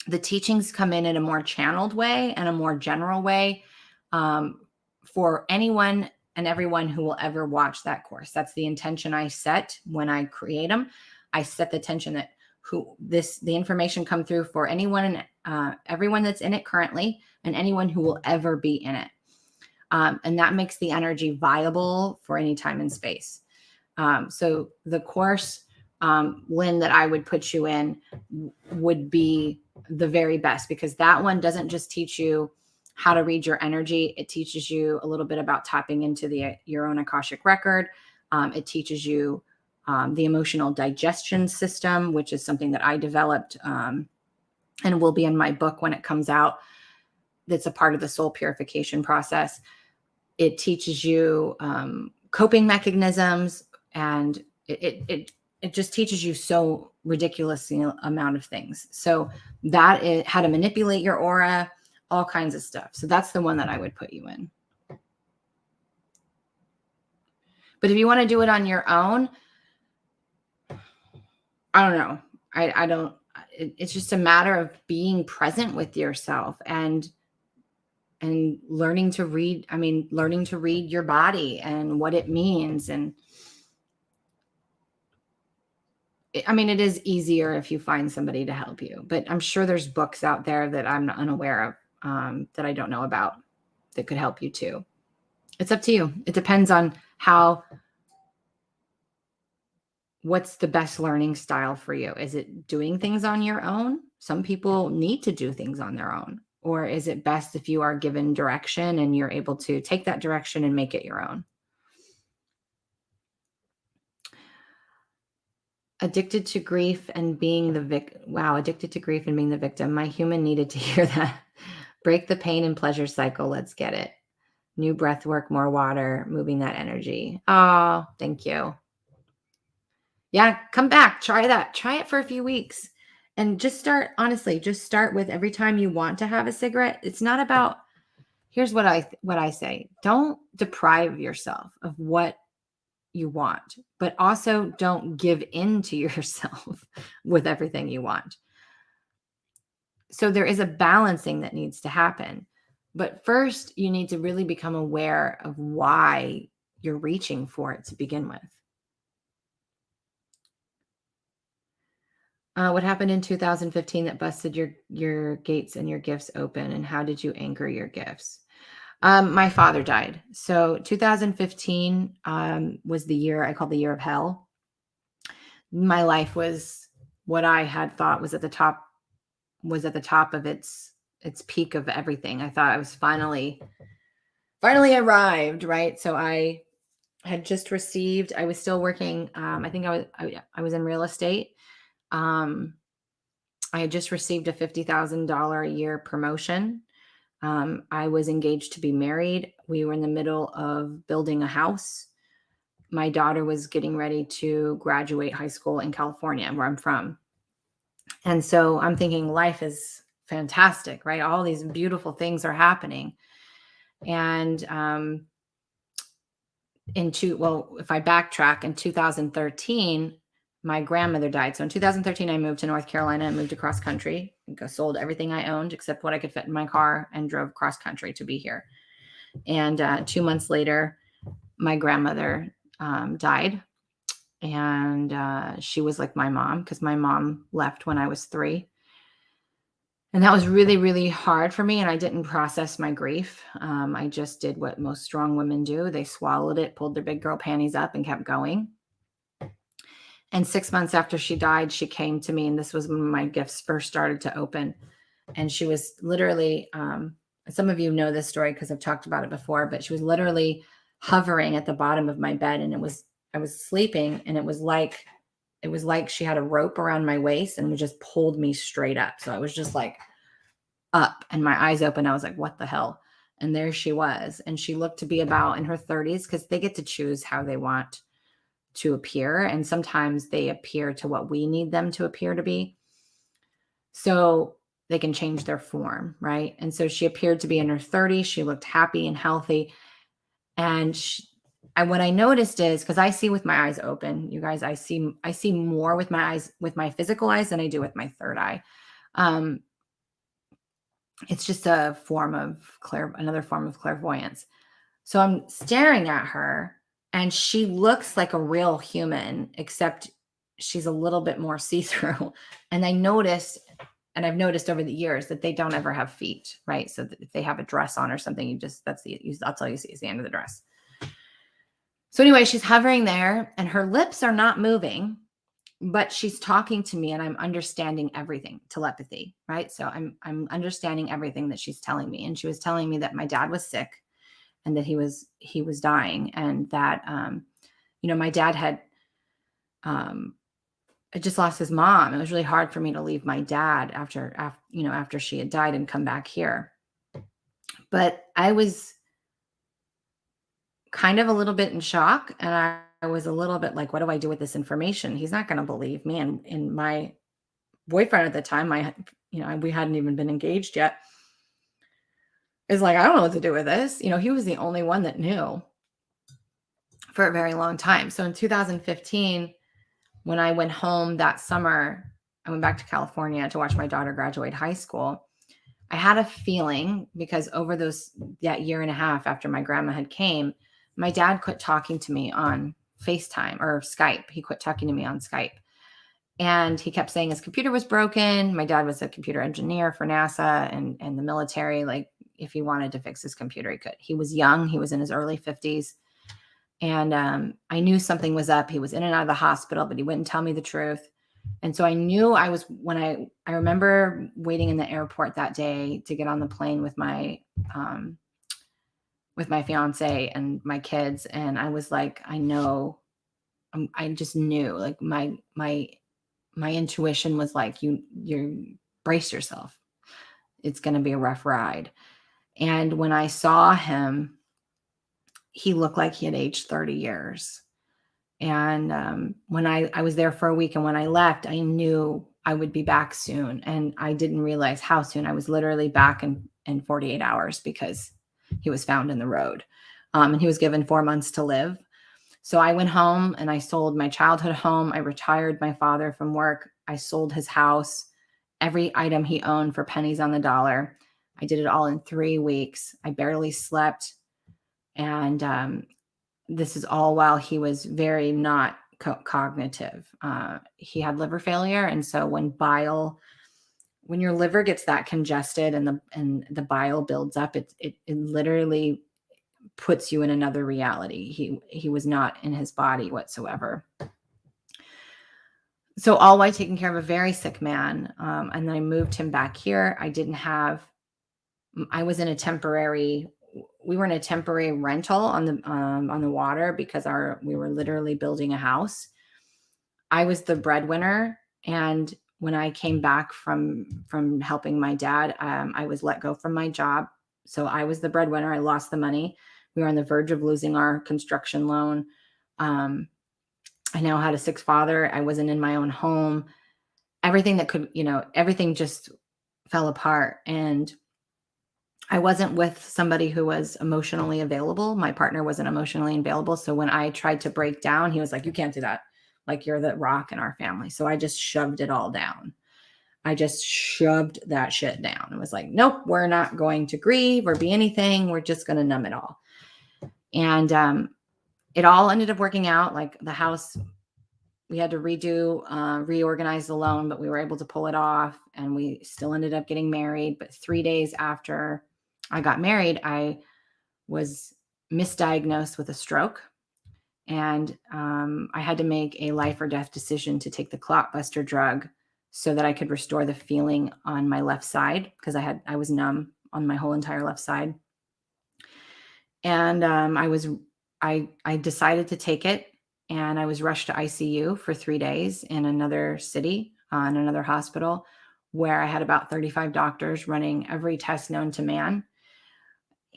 Speaker 1: the teachings come in a more channeled way and a more general way for anyone and everyone who will ever watch that course. That's the intention I set when I create them. I set the intention that the information come through for anyone and everyone that's in it currently, and anyone who will ever be in it. And that makes the energy viable for any time and space. So the course, Lynn, that I would put you in would be the very best, because that one doesn't just teach you how to read your energy. It teaches you a little bit about tapping into your own Akashic record. It teaches you the emotional digestion system, which is something that I developed and will be in my book when it comes out. That's a part of the soul purification process. It teaches you coping mechanisms, and it just teaches you so ridiculous amount of things. So that is how to manipulate your aura, all kinds of stuff. So that's the one that I would put you in. But if you want to do it on your own, I don't know. I don't, it's just a matter of being present with yourself and learning to read your body and what it means. And it is easier if you find somebody to help you, but I'm sure there's books out there that I'm unaware of, that I don't know about, that could help you too. It's up to you. It depends on what's the best learning style for you. Is it doing things on your own? Some people need to do things on their own. Or is it best if you are given direction and you're able to take that direction and make it your own? Addicted to grief and being the victim. Wow, addicted to grief and being the victim. My human needed to hear that. Break the pain and pleasure cycle. Let's get it. New breath work, more water, moving that energy. Oh, thank you. Yeah, come back. Try that. Try it for a few weeks. And just start, honestly, just start with every time you want to have a cigarette. It's not about, here's what I say. Don't deprive yourself of what you want, but also don't give in to yourself with everything you want. So there is a balancing that needs to happen. But first, you need to really become aware of why you're reaching for it to begin with. What happened in 2015 that busted your gates and your gifts open, and how did you anchor your gifts? My father died. So 2015 was the year I call the year of hell. My life was what I had thought was at the top of its peak of everything. I thought I was finally arrived, right? So I had just received, I was still working. I think I was in real estate. I had just received a $50,000 a year promotion. I was engaged to be married. We were in the middle of building a house. My daughter was getting ready to graduate high school in California, where I'm from. And so I'm thinking life is fantastic, right? All these beautiful things are happening. And if I backtrack, in 2013, my grandmother died. So in 2013, I moved to North Carolina and moved across country. I sold everything I owned except what I could fit in my car and drove cross country to be here. And 2 months later, my grandmother died. And she was like my mom, because my mom left when I was 3. And that was really, really hard for me. And I didn't process my grief. I just did what most strong women do. They swallowed it, pulled their big girl panties up, and kept going. And 6 months after she died, she came to me. And this was when my gifts first started to open. And she was literally, some of you know this story because I've talked about it before, but she was literally hovering at the bottom of my bed. And I was sleeping, and it was like she had a rope around my waist and just pulled me straight up. So I was just like up, and my eyes open. I was like, what the hell? And there she was. And she looked to be about in her 30s, because they get to choose how they want to appear. And sometimes they appear to what we need them to appear to be. So they can change their form, right? And so she appeared to be in her 30s. She looked happy and healthy. And what I noticed is, because I see with my eyes open, you guys, I see more with my eyes, with my physical eyes, than I do with my third eye. It's just another form of clairvoyance. So I'm staring at her, and she looks like a real human, except she's a little bit more see-through. And I've noticed over the years that they don't ever have feet, right? So if they have a dress on or something, that's all you see is the end of the dress. So anyway, she's hovering there, and her lips are not moving, but she's talking to me, and I'm understanding everything. Telepathy, right? So I'm understanding everything that she's telling me. And she was telling me that my dad was sick, and that he was dying, and that my dad had just lost his mom. It was really hard for me to leave my dad after she had died and come back here. But I was kind of a little bit in shock, and I was a little bit like, what do I do with this information? He's not going to believe me. And my boyfriend at the time, we hadn't even been engaged yet, is like, I don't know what to do with this. He was the only one that knew for a very long time. So in 2015, when I went home that summer, I went back to California to watch my daughter graduate high school. I had a feeling, because over that year and a half after my grandma had came, my dad quit talking to me on FaceTime or Skype. He quit talking to me on Skype. And he kept saying his computer was broken. My dad was a computer engineer for NASA and the military. Like, if he wanted to fix his computer, he could. He was young. He was in his early 50s. And I knew something was up. He was in and out of the hospital, but he wouldn't tell me the truth. And so I knew I remember waiting in the airport that day to get on the plane with my fiance and my kids. And I was like, I know, I just knew, like my intuition was like, you brace yourself. It's going to be a rough ride. And when I saw him, he looked like he had aged 30 years. And when I was there for a week, and when I left, I knew I would be back soon. And I didn't realize how soon. I was literally back in 48 hours because he was found in the road. And he was given 4 months to live. So I went home and I sold my childhood home. I retired my father from work. I sold his house, every item he owned for pennies on the dollar. I did it all in 3 weeks. I barely slept. And this is all while he was very not cognitive. He had liver failure. And so when your liver gets that congested and the bile builds up, it literally puts you in another reality. He was not in his body whatsoever. So all while taking care of a very sick man. And then I moved him back here. We were in a temporary rental on the water because we were literally building a house. I was the breadwinner, and when I came back from helping my dad, I was let go from my job. So I was the breadwinner. I lost the money. We were on the verge of losing our construction loan. I now had a sick father. I wasn't in my own home. Everything everything just fell apart. And I wasn't with somebody who was emotionally available. My partner wasn't emotionally available. So when I tried to break down, he was like, "You can't do that. Like, you're the rock in our family." So I just shoved it all down. I just shoved that shit down. It was like, "Nope, we're not going to grieve or be anything. We're just going to numb it all." And it all ended up working out. Like, the house, we had to reorganize the loan, but we were able to pull it off, and we still ended up getting married. But 3 days after I got married, I was misdiagnosed with a stroke. And I had to make a life or death decision to take the clotbuster drug so that I could restore the feeling on my left side, because I was numb on my whole entire left side. And I decided to take it, and I was rushed to ICU for 3 days in another city, in another hospital, where I had about 35 doctors running every test known to man.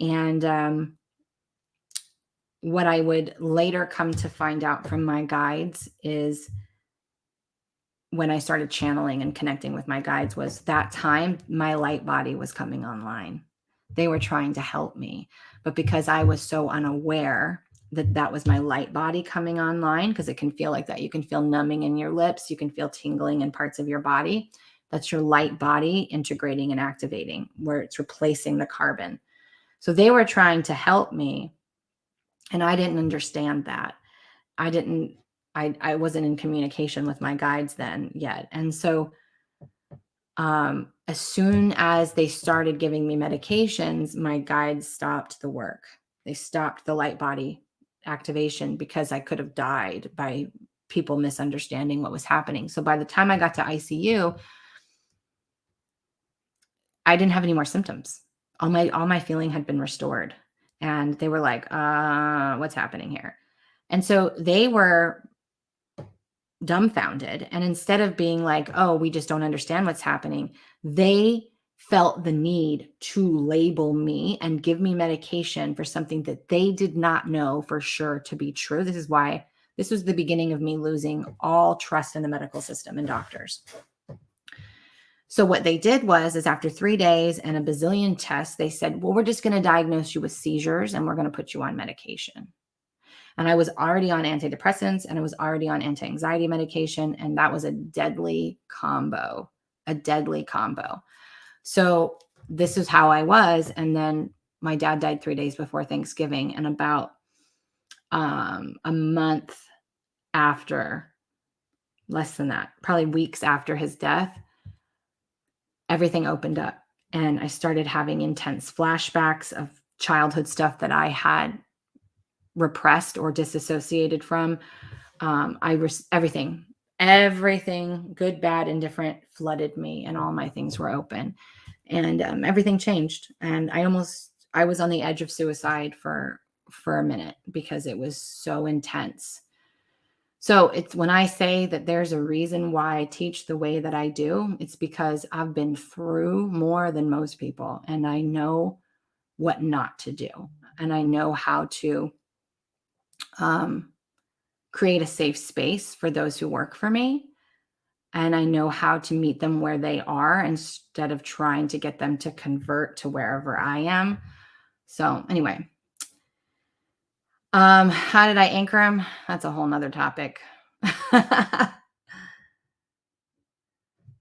Speaker 1: And what I would later come to find out from my guides is, when I started channeling and connecting with my guides, was that time my light body was coming online. They were trying to help me. But because I was so unaware that was my light body coming online, because it can feel like that. You can feel numbing in your lips. You can feel tingling in parts of your body. That's your light body integrating and activating, where it's replacing the carbon. So they were trying to help me, and I didn't understand that. I wasn't in communication with my guides then yet. And so as soon as they started giving me medications, my guides stopped the work. They stopped the light body activation, because I could have died by people misunderstanding what was happening. So by the time I got to ICU, I didn't have any more symptoms. All my feeling had been restored. And they were like, what's happening here? And so they were dumbfounded. And instead of being like, "Oh, we just don't understand what's happening," they felt the need to label me and give me medication for something that they did not know for sure to be true. This was the beginning of me losing all trust in the medical system and doctors. So what they did is after 3 days and a bazillion tests, they said, "Well, we're just going to diagnose you with seizures, and we're going to put you on medication." And I was already on antidepressants, and I was already on anti-anxiety medication. And that was a deadly combo. So this is how I was. And then my dad died 3 days before Thanksgiving. And about a month after, less than that, probably weeks after his death, everything opened up. And I started having intense flashbacks of childhood stuff that I had repressed or disassociated from. Everything, good, bad, indifferent, flooded me, and all my things were open, and everything changed. And I was on the edge of suicide for a minute, because it was so intense. So it's, when I say that there's a reason why I teach the way that I do, it's because I've been through more than most people, and I know what not to do, and I know how to create a safe space for those who work for me. And I know how to meet them where they are instead of trying to get them to convert to wherever I am. So anyway, how did I anchor them? That's a whole nother topic.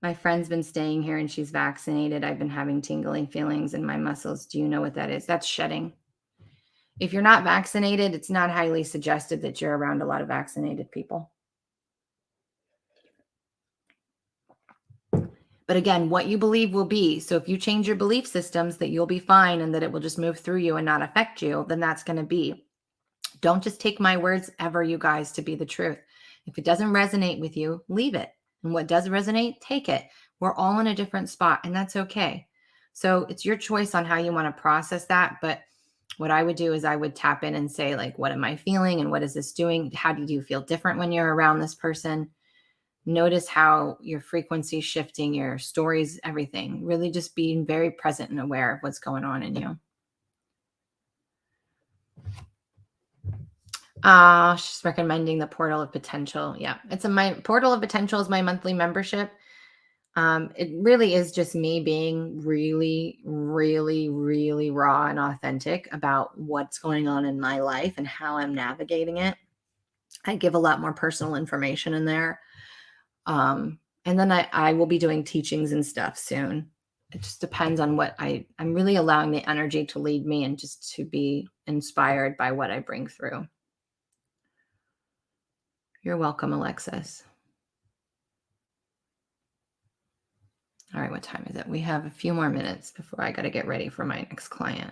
Speaker 1: My friend's been staying here and she's vaccinated. I've been having tingling feelings in my muscles. Do you know what that is? That's shedding. If you're not vaccinated, it's not highly suggested that you're around a lot of vaccinated people. But again, what you believe will be. So if you change your belief systems that you'll be fine and that it will just move through you and not affect you, then that's going to be. Don't just take my words ever, you guys, to be the truth. If it doesn't resonate with you, leave it. And what does resonate, take it. We're all in a different spot, and that's okay. So it's your choice on how you want to process that. But what I would do is I would tap in and say, like, what am I feeling? And what is this doing? How do you feel different when you're around this person? Notice how your frequency is shifting, your stories, everything. Really just being very present and aware of what's going on in you. She's recommending the Portal of Potential. Yeah, my Portal of Potential is my monthly membership. It really is just me being really, really, really raw and authentic about what's going on in my life and how I'm navigating it. I give a lot more personal information in there. And then I will be doing teachings and stuff soon. It just depends on what I'm really allowing the energy to lead me and just to be inspired by what I bring through. You're welcome, Alexis. All right, what time is it? We have a few more minutes before I got to get ready for my next client.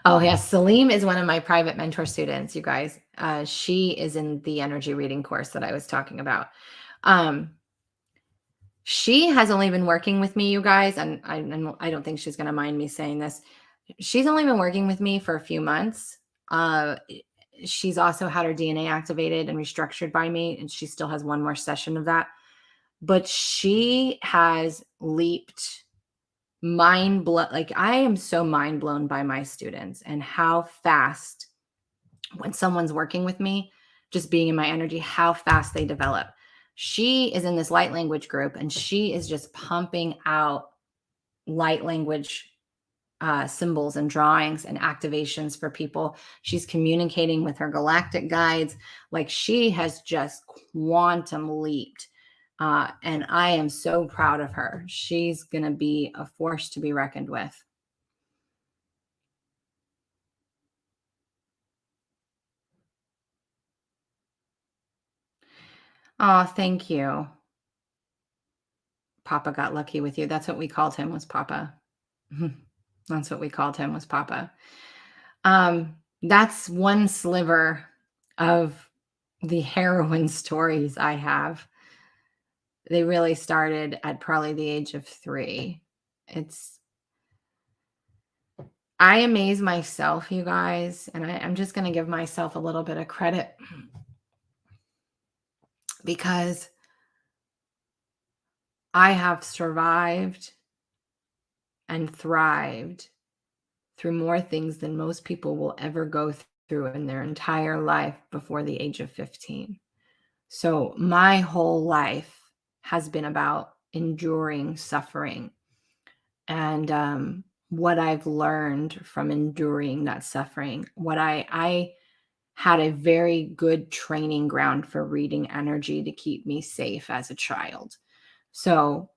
Speaker 1: Oh, yes. Salim is one of my private mentor students, you guys. She is in the energy reading course that I was talking about. She has only been working with me, you guys, and I don't think she's going to mind me saying this. She's only been working with me for a few months. She's also had her DNA activated and restructured by me, and she still has one more session of that. But she has leaped like I am so mind blown by my students and how fast when someone's working with me, just being in my energy, how fast they develop. She is in this light language group and she is just pumping out light language symbols and drawings and activations for people. She's communicating with her galactic guides. Like she has just quantum leaped. And I am so proud of her. She's going to be a force to be reckoned with. Oh, thank you. Papa got lucky with you. That's what we called him, was Papa. That's what we called him, was Papa. That's one sliver of the heroine stories I have. They really started at probably the age of 3. I amaze myself, you guys, and I'm just going to give myself a little bit of credit because I have survived and thrived through more things than most people will ever go through in their entire life before the age of 15. So my whole life has been about enduring suffering and what I've learned from enduring that suffering. What I had a very good training ground for reading energy to keep me safe as a child. So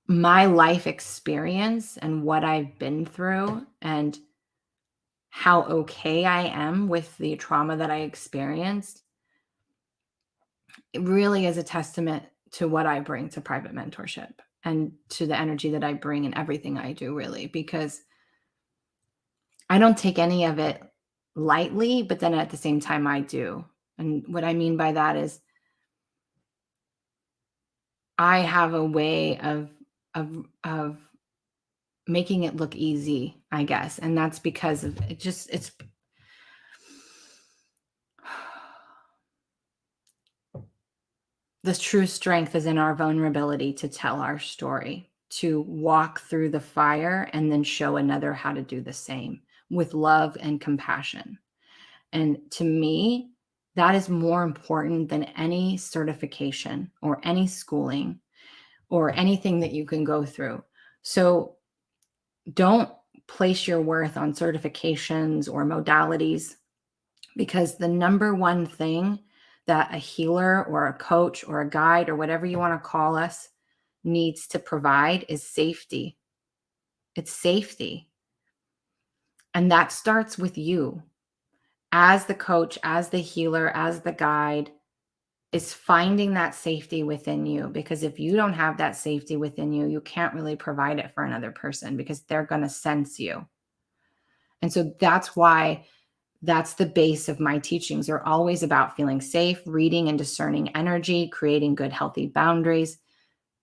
Speaker 1: my life experience and what I've been through and how okay I am with the trauma that I experienced, it really is a testament to what I bring to private mentorship and to the energy that I bring in everything I do, really, because I don't take any of it lightly, but then at the same time I do. And what I mean by that is I have a way of making it look easy, I guess. And that's because of it's the true strength is in our vulnerability to tell our story. to walk through the fire and then show another how to do the same with love and compassion. And to me, that is more important than any certification or any schooling or anything that you can go through. So don't place your worth on certifications or modalities, because the number one thing that a healer or a coach or a guide or whatever you want to call us needs to provide is safety. It's safety. And that starts with you as the coach, as the healer, as the guide, is finding that safety within you. Because if you don't have that safety within you, you can't really provide it for another person, because they're going to sense you. And so that's why that's the base of my teachings. They're always about feeling safe, reading and discerning energy, creating good, healthy boundaries,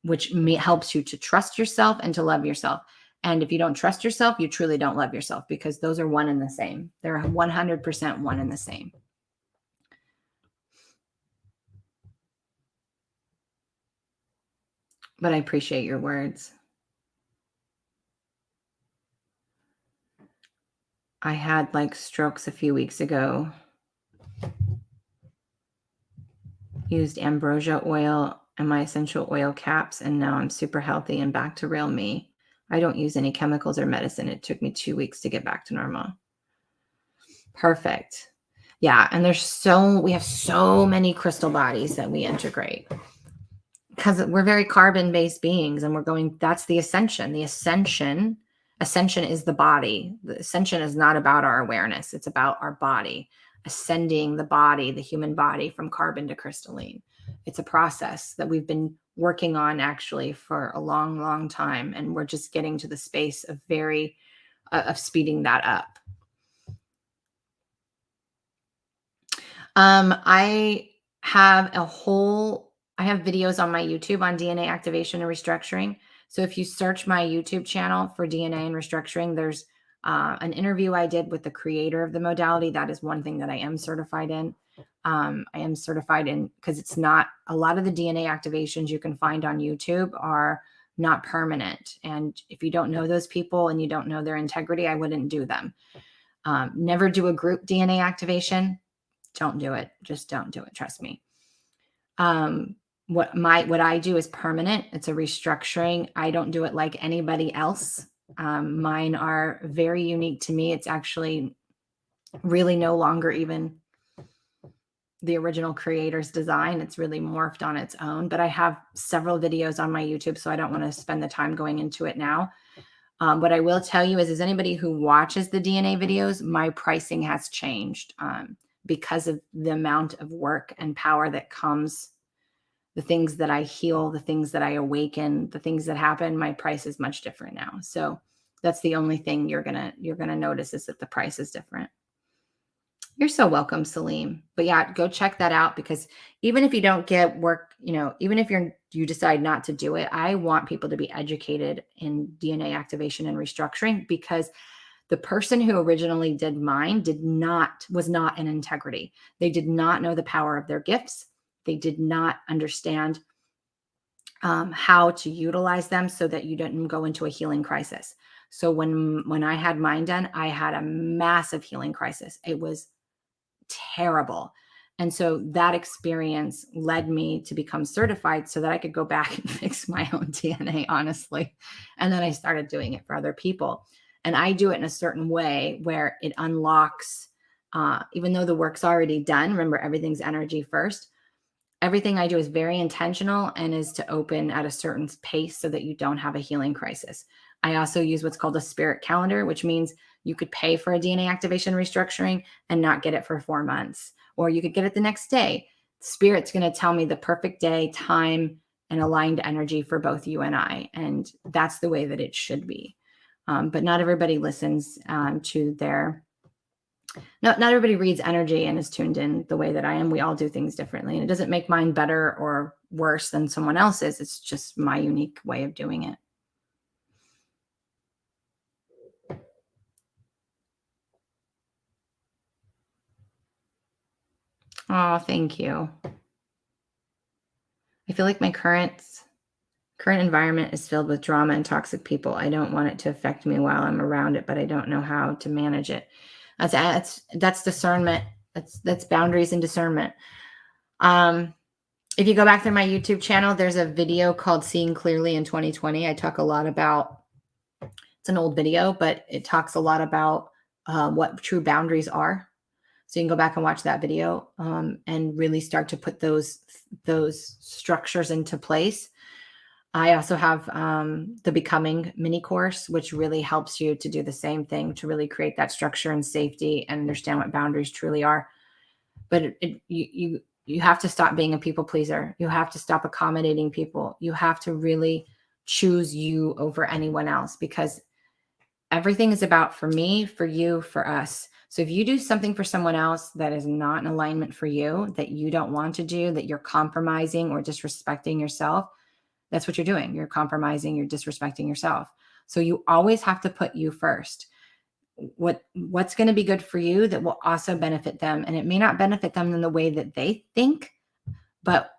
Speaker 1: which helps you to trust yourself and to love yourself. And if you don't trust yourself, you truly don't love yourself, because those are one and the same. They're 100% one and the same. But I appreciate your words. I had like strokes a few weeks ago. Used ambrosia oil and my essential oil caps, and now I'm super healthy and back to real me. I don't use any chemicals or medicine. It took me 2 weeks to get back to normal. Perfect. Yeah, and we have so many crystal bodies that we integrate, because we're very carbon-based beings, and that's the ascension. Ascension is the body. The ascension is not about our awareness. It's about our body, ascending the body, the human body, from carbon to crystalline. It's a process that we've been working on actually for a long, long time. And we're just getting to the space of of speeding that up. I have videos on my YouTube on DNA activation and restructuring. So if you search my YouTube channel for DNA and restructuring, there's an interview I did with the creator of the modality. That is one thing that I am certified in. I am certified in, because it's not, a lot of the DNA activations you can find on YouTube are not permanent. And if you don't know those people and you don't know their integrity, I wouldn't do them. Never do a group DNA activation. Don't do it. Just don't do it. Trust me. What I do is permanent. It's a restructuring. I don't do it like anybody else. Mine are very unique to me. It's actually really no longer even the original creator's design. It's really morphed on its own, but I have several videos on my YouTube, so I don't want to spend the time going into it now. What I will tell you is anybody who watches the DNA videos, my pricing has changed because of the amount of work and power that comes, the things that I heal, the things that I awaken, the things that happen. My price is much different now. So that's the only thing you're gonna notice, is that the price is different. You're so welcome, Salim. But yeah, go check that out, because even if you don't get work, even if you decide not to do it, I want people to be educated in DNA activation and restructuring, because the person who originally did mine was not in integrity. They did not know the power of their gifts. They did not understand how to utilize them so that you didn't go into a healing crisis. So when I had mine done, I had a massive healing crisis. It was terrible. And so that experience led me to become certified so that I could go back and fix my own DNA, honestly. And then I started doing it for other people. And I do it in a certain way where it unlocks, even though the work's already done. Remember, everything's energy first. Everything I do is very intentional and is to open at a certain pace so that you don't have a healing crisis. I also use what's called a spirit calendar, which means you could pay for a DNA activation restructuring and not get it for 4 months, or you could get it the next day. Spirit's going to tell me the perfect day, time, and aligned energy for both you and I. And that's the way that it should be. But not everybody listens not everybody reads energy and is tuned in the way that I am. We all do things differently, and it doesn't make mine better or worse than someone else's. It's just my unique way of doing it. Oh, thank you. I feel like my currents Current environment is filled with drama and toxic people. I don't want it to affect me while I'm around it, but I don't know how to manage it. That's discernment. That's boundaries and discernment. If you go back through my YouTube channel, there's a video called Seeing Clearly in 2020. I talk a lot about, it's an old video, but it talks a lot about what true boundaries are. So you can go back and watch that video and really start to put those structures into place. I also have the Becoming mini course, which really helps you to do the same thing, to really create that structure and safety and understand what boundaries truly are. But you have to stop being a people pleaser. You have to stop accommodating people. You have to really choose you over anyone else, because everything is about for me, for you, for us. So if you do something for someone else that is not in alignment for you, that you don't want to do, that you're compromising or disrespecting yourself, that's what you're doing. You're compromising, you're disrespecting yourself. So you always have to put you first. What's going to be good for you that will also benefit them. And it may not benefit them in the way that they think, but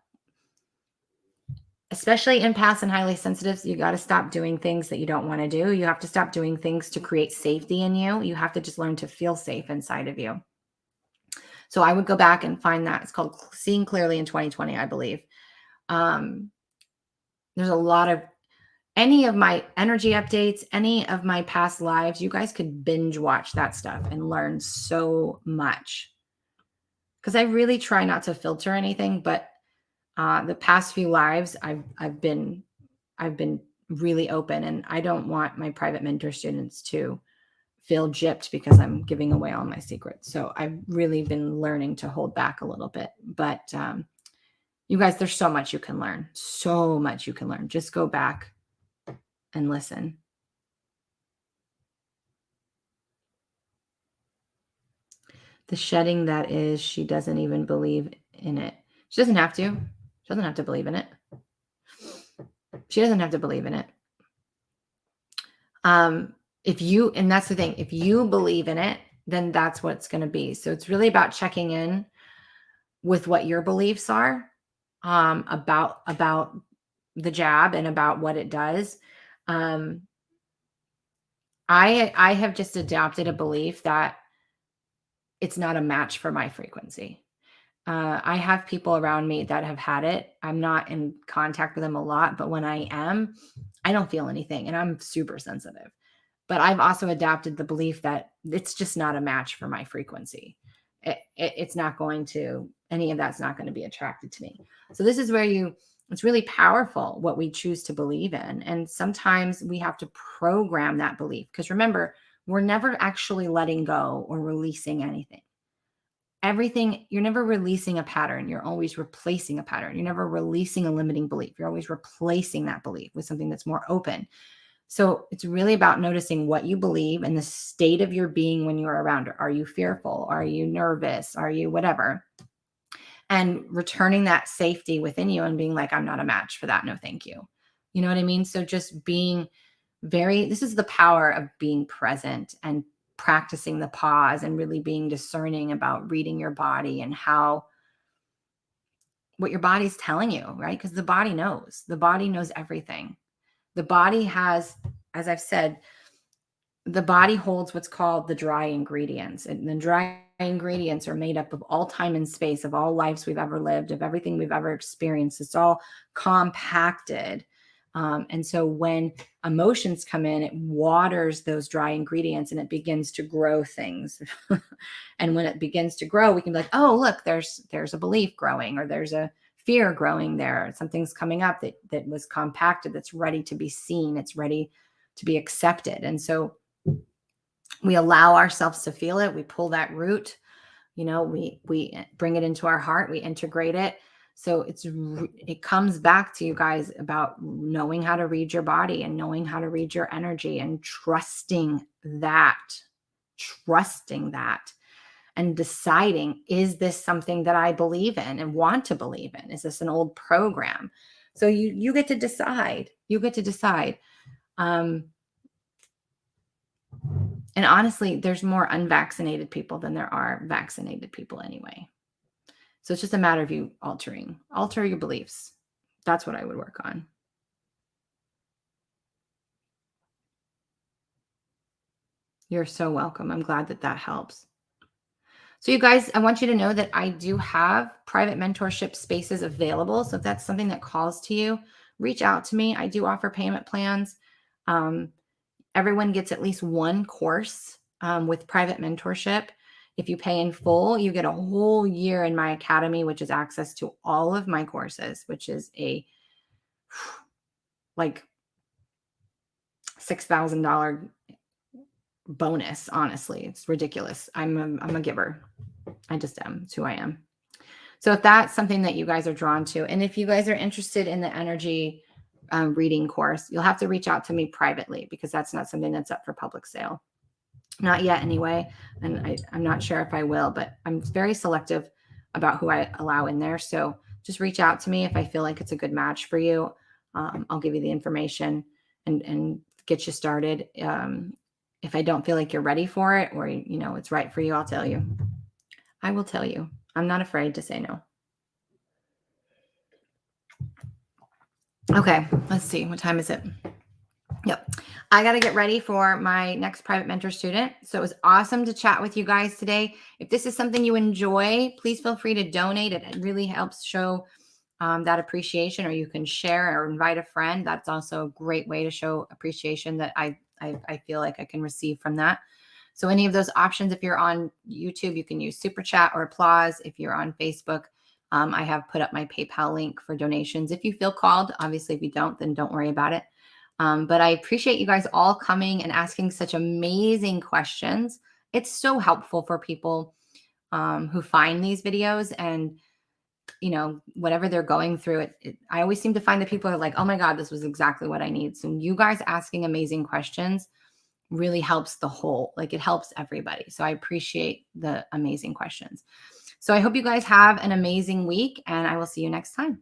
Speaker 1: especially empaths and highly sensitives, you got to stop doing things that you don't want to do. You have to stop doing things to create safety in you. You have to just learn to feel safe inside of you. So I would go back and find that. It's called Seeing Clearly in 2020, I believe. There's a lot of, any of my energy updates, any of my past lives, you guys could binge watch that stuff and learn so much. Because I really try not to filter anything, but the past few lives, I've been really open, and I don't want my private mentor students to feel gypped because I'm giving away all my secrets. So I've really been learning to hold back a little bit. But you guys, there's so much you can learn. So much you can learn. Just go back and listen. The shedding that is, she doesn't even believe in it. She doesn't have to. She doesn't have to believe in it. She doesn't have to believe in it. If you, and that's the thing, if you believe in it, then that's what it's going to be. So it's really about checking in with what your beliefs are about the jab and about what it does. I have just adopted a belief that it's not a match for my frequency. I have people around me that have had it. I'm not in contact with them a lot, but when I am, I don't feel anything, and I'm super sensitive. But I've also adapted the belief that it's just not a match for my frequency. It's not going to, any of that's not going to be attracted to me. So this is where it's really powerful what we choose to believe in. And sometimes we have to program that belief, because remember, we're never actually letting go or releasing anything. Everything, you're never releasing a pattern. You're always replacing a pattern. You're never releasing a limiting belief. You're always replacing that belief with something that's more open. So it's really about noticing what you believe and the state of your being when you're around it. Are you fearful? Are you nervous? Are you whatever? And returning that safety within you and being like, I'm not a match for that. No, thank you. You know what I mean? So just being this is the power of being present and practicing the pause and really being discerning about reading your body and what your body's telling you, right? Because the body knows everything. The body has, as I've said, the body holds what's called the dry ingredients. And the dry ingredients are made up of all time and space, of all lives we've ever lived, of everything we've ever experienced. It's all compacted. And so when emotions come in, it waters those dry ingredients and it begins to grow things. And when it begins to grow, we can be like, oh, look, there's a belief growing, or there's a fear growing there. Something's coming up that was compacted, that's ready to be seen. It's ready to be accepted. And so we allow ourselves to feel it. We pull that root, we bring it into our heart, we integrate it. So it comes back to you guys about knowing how to read your body and knowing how to read your energy and trusting that and deciding, is this something that I believe in and want to believe in? Is this an old program? So you get to decide. And honestly, there's more unvaccinated people than there are vaccinated people anyway. So it's just a matter of you alter your beliefs. That's what I would work on. You're so welcome. I'm glad that that helps. So you guys, I want you to know that I do have private mentorship spaces available. So if that's something that calls to you, reach out to me. I do offer payment plans. Um, Everyone gets at least one course with private mentorship. If you pay in full, you get a whole year in my academy, which is access to all of my courses, which is a like $6,000 bonus. Honestly, it's ridiculous. I'm a giver. I just am. It's who I am. So if that's something that you guys are drawn to, and if you guys are interested in the energy reading course, you'll have to reach out to me privately because that's not something that's up for public sale. Not yet anyway. And I'm not sure if I will, but I'm very selective about who I allow in there. So just reach out to me if I feel like it's a good match for you. I'll give you the information and get you started. If I don't feel like you're ready for it or, it's right for you, I'll tell you. I will tell you. I'm not afraid to say no. Okay, let's see. What time is it? Yep. I got to get ready for my next private mentor student. So it was awesome to chat with you guys today. If this is something you enjoy, please feel free to donate. It really helps show that appreciation, or you can share or invite a friend. That's also a great way to show appreciation that I feel like I can receive from that. So any of those options, if you're on YouTube, you can use Super Chat or Applause. If you're on Facebook, I have put up my PayPal link for donations. If you feel called, obviously, if you don't, then don't worry about it. But I appreciate you guys all coming and asking such amazing questions. It's so helpful for people who find these videos and, whatever they're going through. I always seem to find that people are like, oh my God, this was exactly what I need. So you guys asking amazing questions really helps the whole, like it helps everybody. So I appreciate the amazing questions. So I hope you guys have an amazing week and I will see you next time.